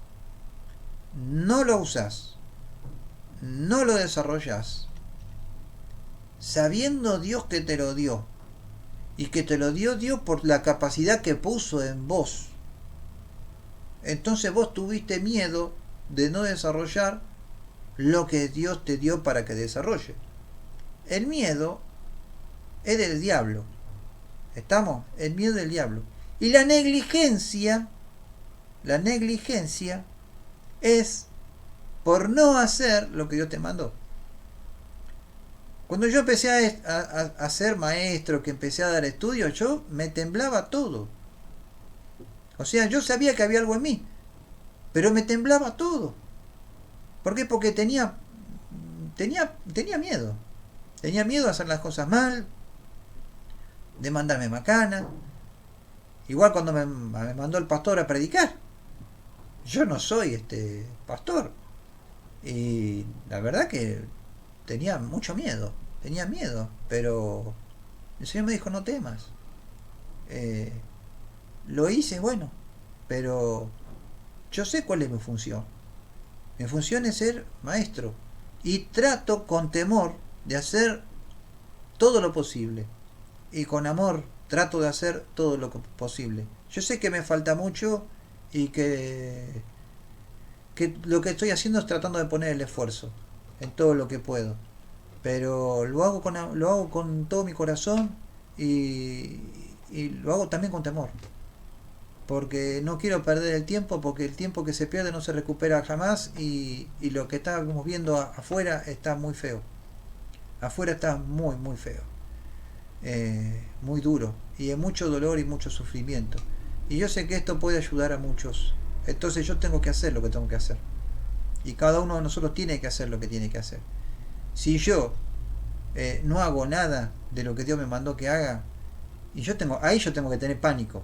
no lo usás, no lo desarrollás, sabiendo Dios que te lo dio, y que te lo dio Dios por la capacidad que puso en vos, entonces vos tuviste miedo de no desarrollar lo que Dios te dio para que desarrolle. El miedo es del diablo. ¿Estamos? El miedo del diablo. Y la negligencia es por no hacer lo que Dios te mandó. Cuando yo empecé a ser maestro, que empecé a dar estudios, yo me temblaba todo. O sea, yo sabía que había algo en mí, pero me temblaba todo. ¿Por qué? Porque tenía miedo. Tenía miedo a hacer las cosas mal, de mandarme macana. Igual cuando me mandó el pastor a predicar. Yo no soy pastor. Y la verdad que tenía mucho miedo. Tenía miedo. Pero el Señor me dijo: no temas. Lo hice, bueno. Pero yo sé cuál es mi función. Mi función es ser maestro. Y trato con temor de hacer todo lo posible. Y con amor trato de hacer todo lo posible. Yo sé que me falta mucho y que lo que estoy haciendo es tratando de poner el esfuerzo en todo lo que puedo. Pero lo hago con todo mi corazón y lo hago también con temor. Porque no quiero perder el tiempo, porque el tiempo que se pierde no se recupera jamás, y lo que estamos viendo afuera está muy feo. Afuera está muy, muy feo. Muy duro, y hay mucho dolor y mucho sufrimiento. Y yo sé que esto puede ayudar a muchos. Entonces yo tengo que hacer lo que tengo que hacer. Y cada uno de nosotros tiene que hacer lo que tiene que hacer. Si yo no hago nada de lo que Dios me mandó que haga, y ahí yo tengo que tener pánico.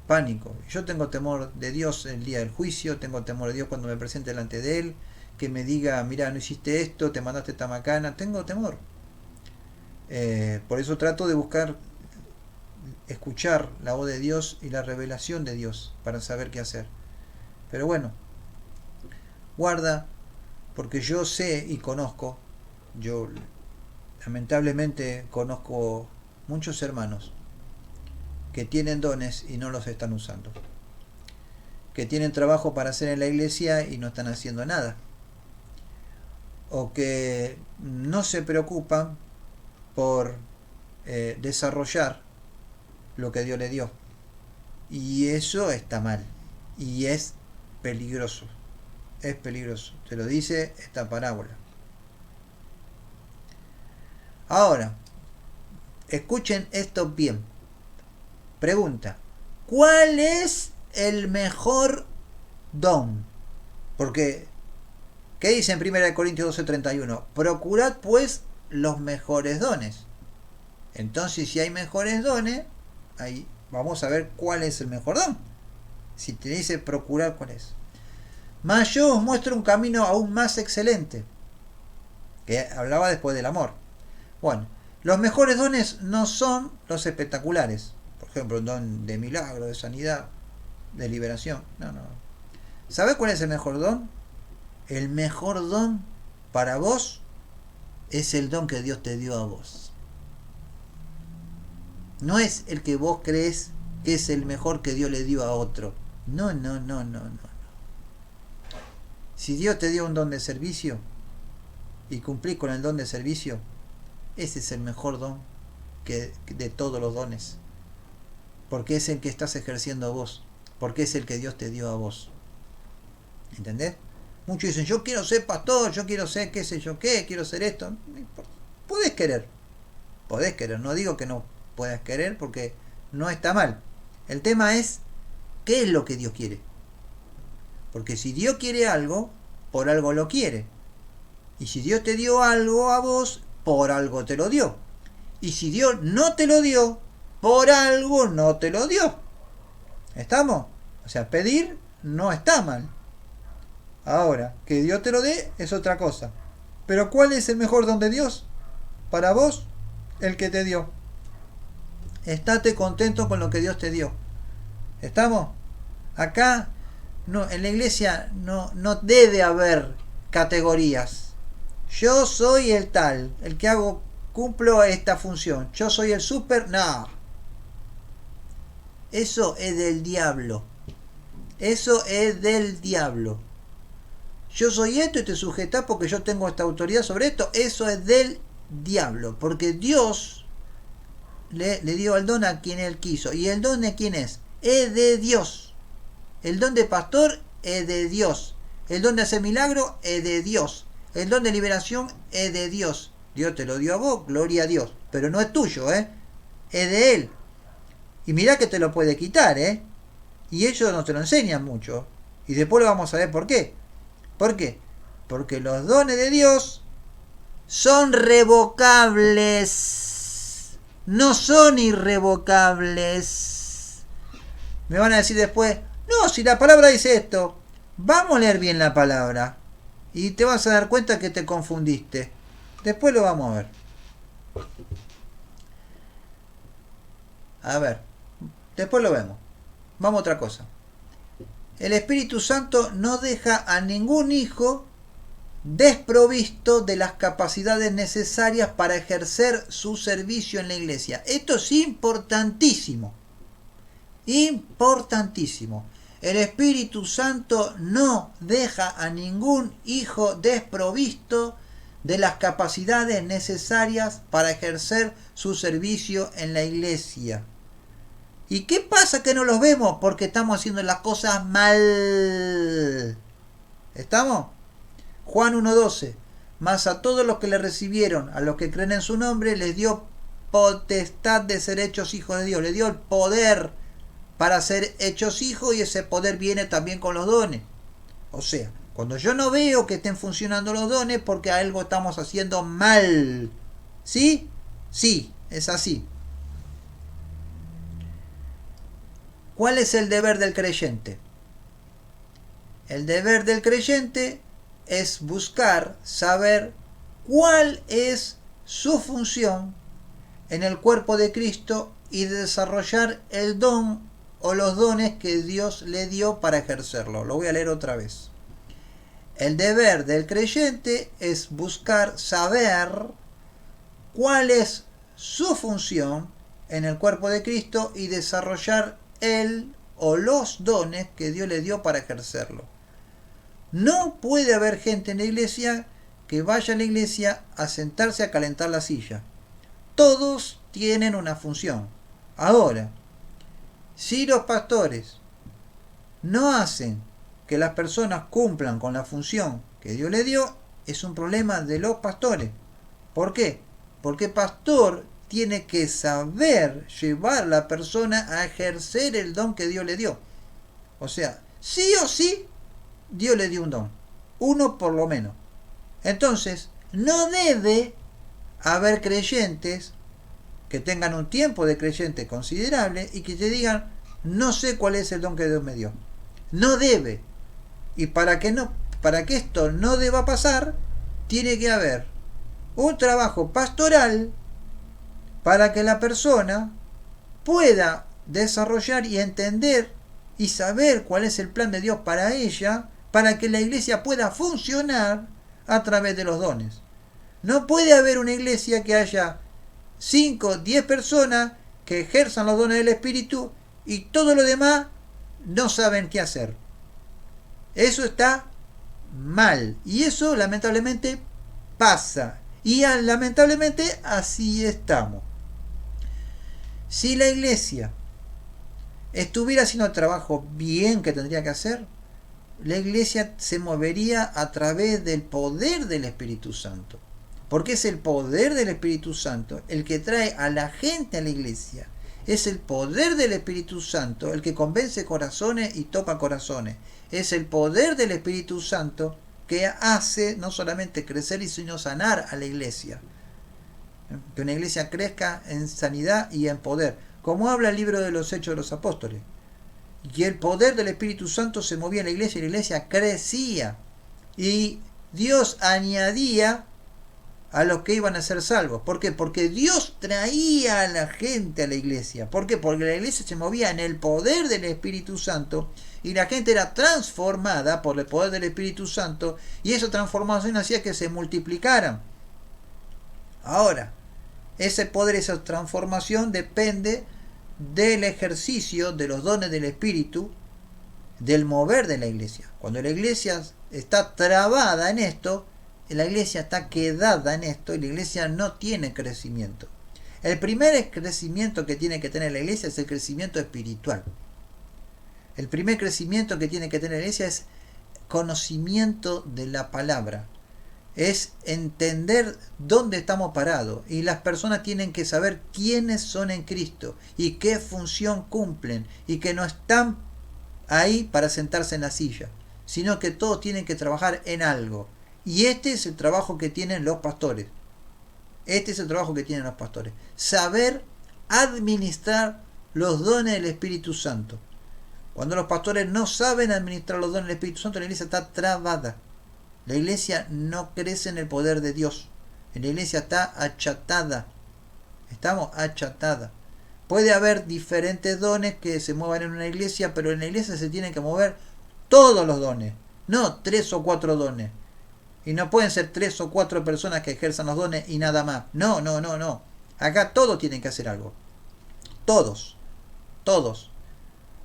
Pánico. Yo tengo temor de Dios el día del juicio, tengo temor de Dios cuando me presente delante de Él, que me diga, mira, no hiciste esto, te mandaste esta macana, tengo temor. Por eso trato de buscar escuchar la voz de Dios y la revelación de Dios para saber qué hacer. Pero bueno, guarda, porque yo sé y conozco, yo lamentablemente conozco muchos hermanos que tienen dones y no los están usando, que tienen trabajo para hacer en la iglesia y no están haciendo nada, o que no se preocupan por desarrollar lo que Dios le dio, y eso está mal y es peligroso, te lo dice esta parábola. Ahora, escuchen esto bien. Pregunta: ¿cuál es el mejor don? Porque, ¿qué dice en 1 Corintios 12:31? Procurad pues los mejores dones. Entonces, si hay mejores dones, ahí vamos a ver cuál es el mejor don. Si te dice procurar, ¿cuál es? Mas yo os muestro un camino aún más excelente, que hablaba después del amor. Bueno, los mejores dones no son los espectaculares. Por ejemplo, un don de milagro, de sanidad, de liberación. No. ¿Sabes cuál es el mejor don? El mejor don para vos es el don que Dios te dio a vos. No es el que vos crees que es el mejor que Dios le dio a otro. No. Si Dios te dio un don de servicio y cumplís con el don de servicio, ese es el mejor don de todos los dones. Porque es el que estás ejerciendo vos. Porque es el que Dios te dio a vos. ¿Entendés? Muchos dicen, yo quiero ser pastor, yo quiero ser qué sé yo qué, quiero ser esto. Podés querer. No digo que no puedas querer porque no está mal. El tema es, ¿qué es lo que Dios quiere? Porque si Dios quiere algo, por algo lo quiere. Y si Dios te dio algo a vos, por algo te lo dio. Y si Dios no te lo dio, por algo no te lo dio. ¿Estamos? O sea, pedir no está mal. Ahora, que Dios te lo dé es otra cosa. Pero ¿cuál es el mejor don de Dios? Para vos, el que te dio. Estate contento con lo que Dios te dio. ¿Estamos? Acá, no, en la iglesia no debe haber categorías. Yo soy el tal, el que cumplo esta función. Yo soy el super, no. Eso es del diablo. Yo soy esto y te sujetás porque yo tengo esta autoridad sobre esto. Eso es del diablo. Porque Dios le dio el don a quien Él quiso. ¿Y el don de quién es? Es de Dios. El don de pastor es de Dios. El don de hacer milagro es de Dios. El don de liberación es de Dios. Dios te lo dio a vos, gloria a Dios. Pero no es tuyo, es de Él. Y mirá que te lo puede quitar, y ellos no te lo enseñan mucho. Y después lo vamos a ver por qué. ¿Por qué? Porque los dones de Dios son revocables. No son irrevocables. Me van a decir después, no, si la palabra dice esto. Vamos a leer bien la palabra. Y te vas a dar cuenta que te confundiste. Después lo vamos a ver. A ver. Después lo vemos. Vamos a otra cosa. El Espíritu Santo no deja a ningún hijo desprovisto de las capacidades necesarias para ejercer su servicio en la iglesia. Esto es importantísimo. Importantísimo. El Espíritu Santo no deja a ningún hijo desprovisto de las capacidades necesarias para ejercer su servicio en la iglesia. ¿Y qué pasa que no los vemos? Porque estamos haciendo las cosas mal. ¿Estamos? Juan 1:12. Mas a todos los que le recibieron, a los que creen en su nombre, les dio potestad de ser hechos hijos de Dios. Les dio el poder para ser hechos hijos, y ese poder viene también con los dones. O sea, Cuando yo no veo que estén funcionando los dones, porque algo estamos haciendo mal. ¿Sí? Sí, es así. ¿Cuál es el deber del creyente? El deber del creyente es buscar saber cuál es su función en el cuerpo de Cristo y desarrollar el don o los dones que Dios le dio para ejercerlo. Lo voy a leer otra vez. El deber del creyente es buscar saber cuál es su función en el cuerpo de Cristo y desarrollar el o los dones que Dios le dio para ejercerlo. No puede haber gente en la iglesia que vaya a la iglesia a sentarse a calentar la silla. Todos tienen una función. Ahora, si los pastores no hacen que las personas cumplan con la función que Dios les dio, es un problema de los pastores. ¿Por qué? Porque el pastor tiene que saber llevar a la persona a ejercer el don que Dios le dio. O sea, sí o sí, Dios le dio un don. Uno por lo menos. Entonces, no debe haber creyentes que tengan un tiempo de creyente considerable y que te digan, no sé cuál es el don que Dios me dio. No debe. Y para que esto no deba pasar, tiene que haber un trabajo pastoral para que la persona pueda desarrollar y entender y saber cuál es el plan de Dios para ella, para que la iglesia pueda funcionar a través de los dones. No puede haber una iglesia que haya 5, 10 personas que ejerzan los dones del Espíritu y todo lo demás no saben qué hacer. Eso está mal. Y eso lamentablemente pasa. Y lamentablemente así estamos. Si la iglesia estuviera haciendo el trabajo bien que tendría que hacer, la iglesia se movería a través del poder del Espíritu Santo. Porque es el poder del Espíritu Santo el que trae a la gente a la iglesia. Es el poder del Espíritu Santo el que convence corazones y toca corazones. Es el poder del Espíritu Santo que hace no solamente crecer, sino sanar a la iglesia. Que una iglesia crezca en sanidad y en poder. Como habla el libro de los Hechos de los Apóstoles. Y el poder del Espíritu Santo se movía en la iglesia crecía. Y Dios añadía a los que iban a ser salvos. ¿Por qué? Porque Dios traía a la gente a la iglesia. ¿Por qué? Porque la iglesia se movía en el poder del Espíritu Santo y la gente era transformada por el poder del Espíritu Santo y esa transformación hacía que se multiplicaran. Ahora, ese poder, esa transformación depende del ejercicio de los dones del Espíritu, del mover de la iglesia. Cuando la iglesia está trabada en esto, la iglesia está quedada en esto y la iglesia no tiene crecimiento. El primer crecimiento que tiene que tener la iglesia es el crecimiento espiritual. El primer crecimiento que tiene que tener la iglesia es conocimiento de la palabra. Es entender dónde estamos parados. Y las personas tienen que saber quiénes son en Cristo y qué función cumplen. Y que no están ahí para sentarse en la silla, sino que todos tienen que trabajar en algo. Y este es el trabajo que tienen los pastores. Este es el trabajo que tienen los pastores. Saber administrar los dones del Espíritu Santo. Cuando los pastores no saben administrar los dones del Espíritu Santo, la iglesia está trabada. La iglesia no crece en el poder de Dios. La iglesia está achatada. Estamos achatada. Puede haber diferentes dones que se muevan en una iglesia, pero en la iglesia se tienen que mover todos los dones. No 3 o 4 dones. Y no pueden ser 3 o 4 personas que ejerzan los dones y nada más. No. Acá todos tienen que hacer algo. Todos.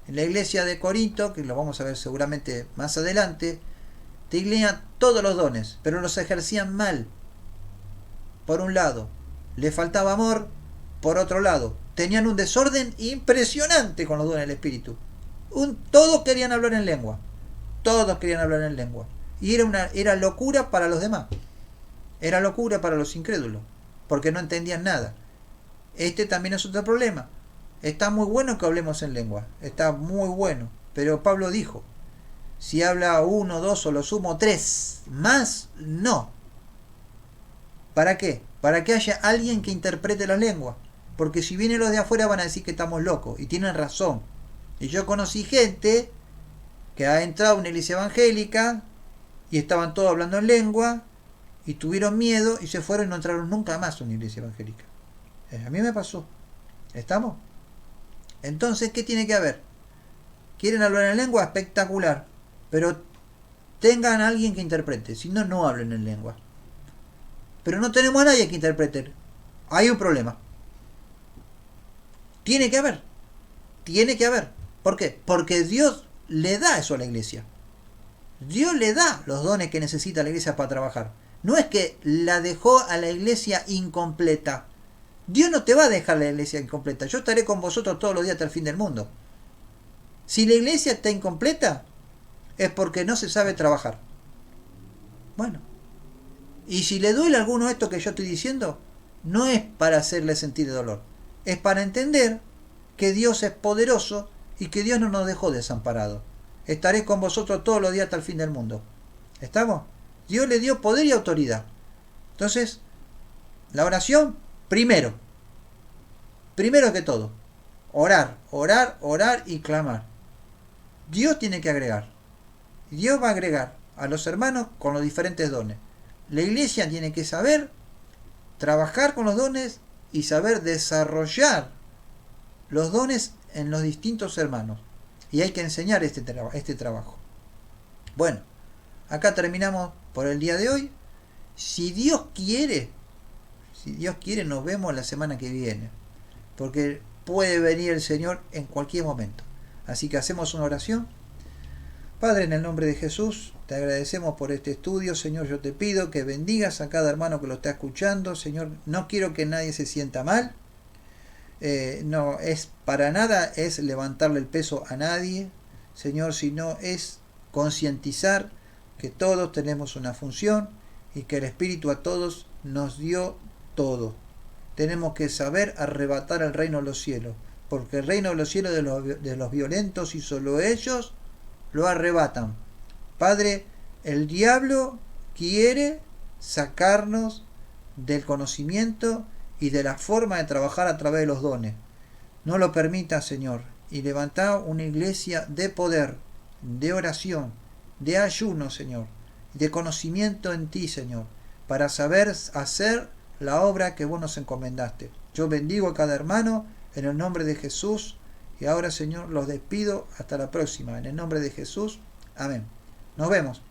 En la iglesia de Corinto, que lo vamos a ver seguramente más adelante, tenían todos los dones, pero los ejercían mal. Por un lado, le faltaba amor. Por otro lado, tenían un desorden impresionante con los dones del Espíritu. Todos querían hablar en lengua. Y era locura para los demás. Era locura para los incrédulos, porque no entendían nada. Este también es otro problema. Está muy bueno que hablemos en lengua. Está muy bueno. Pero Pablo dijo, Si habla uno, dos o lo sumo tres, más no. ¿Para qué? Para que haya alguien que interprete la lengua. Porque si vienen los de afuera van a decir que estamos locos. Y tienen razón. Y yo conocí gente que ha entrado a una iglesia evangélica y estaban todos hablando en lengua y tuvieron miedo y se fueron y no entraron nunca más a una iglesia evangélica. A mí me pasó. ¿Estamos? Entonces, ¿qué tiene que haber? ¿Quieren hablar en lengua? Espectacular. Pero tengan a alguien que interprete. Si no, no hablen en lengua. Pero no tenemos a nadie que interprete. Hay un problema. Tiene que haber. Tiene que haber. ¿Por qué? Porque Dios le da eso a la iglesia. Dios le da los dones que necesita la iglesia para trabajar. No es que la dejó a la iglesia incompleta. Dios no te va a dejar la iglesia incompleta. Yo estaré con vosotros todos los días hasta el fin del mundo. Si la iglesia está incompleta, es porque no se sabe trabajar. Bueno. Y si le duele a alguno esto que yo estoy diciendo, no es para hacerle sentir dolor. Es para entender que Dios es poderoso y que Dios no nos dejó desamparados. Estaré con vosotros todos los días hasta el fin del mundo. ¿Estamos? Dios le dio poder y autoridad. Entonces, la oración, primero que todo, orar, orar, orar y clamar. Dios tiene que agregar. Dios va a agregar a los hermanos con los diferentes dones. La iglesia tiene que saber trabajar con los dones y saber desarrollar los dones en los distintos hermanos. Y hay que enseñar este trabajo. Bueno, acá terminamos por el día de hoy. Si Dios quiere, nos vemos la semana que viene. Porque puede venir el Señor en cualquier momento. Así que hacemos una oración. Padre, en el nombre de Jesús, te agradecemos por este estudio. Señor, yo te pido que bendigas a cada hermano que lo está escuchando. Señor, no quiero que nadie se sienta mal. No es para nada es levantarle el peso a nadie, Señor, sino es concientizar que todos tenemos una función y que el Espíritu a todos nos dio todo. Tenemos que saber arrebatar el reino de los cielos, porque el reino de los cielos de los violentos y solo ellos lo arrebatan. Padre, el diablo quiere sacarnos del conocimiento y de la forma de trabajar a través de los dones. No lo permita, Señor, y levantá una iglesia de poder, de oración, de ayuno, Señor, de conocimiento en ti, Señor, para saber hacer la obra que vos nos encomendaste. Yo bendigo a cada hermano en el nombre de Jesús y ahora, Señor, los despido hasta la próxima. En el nombre de Jesús, amén. Nos vemos.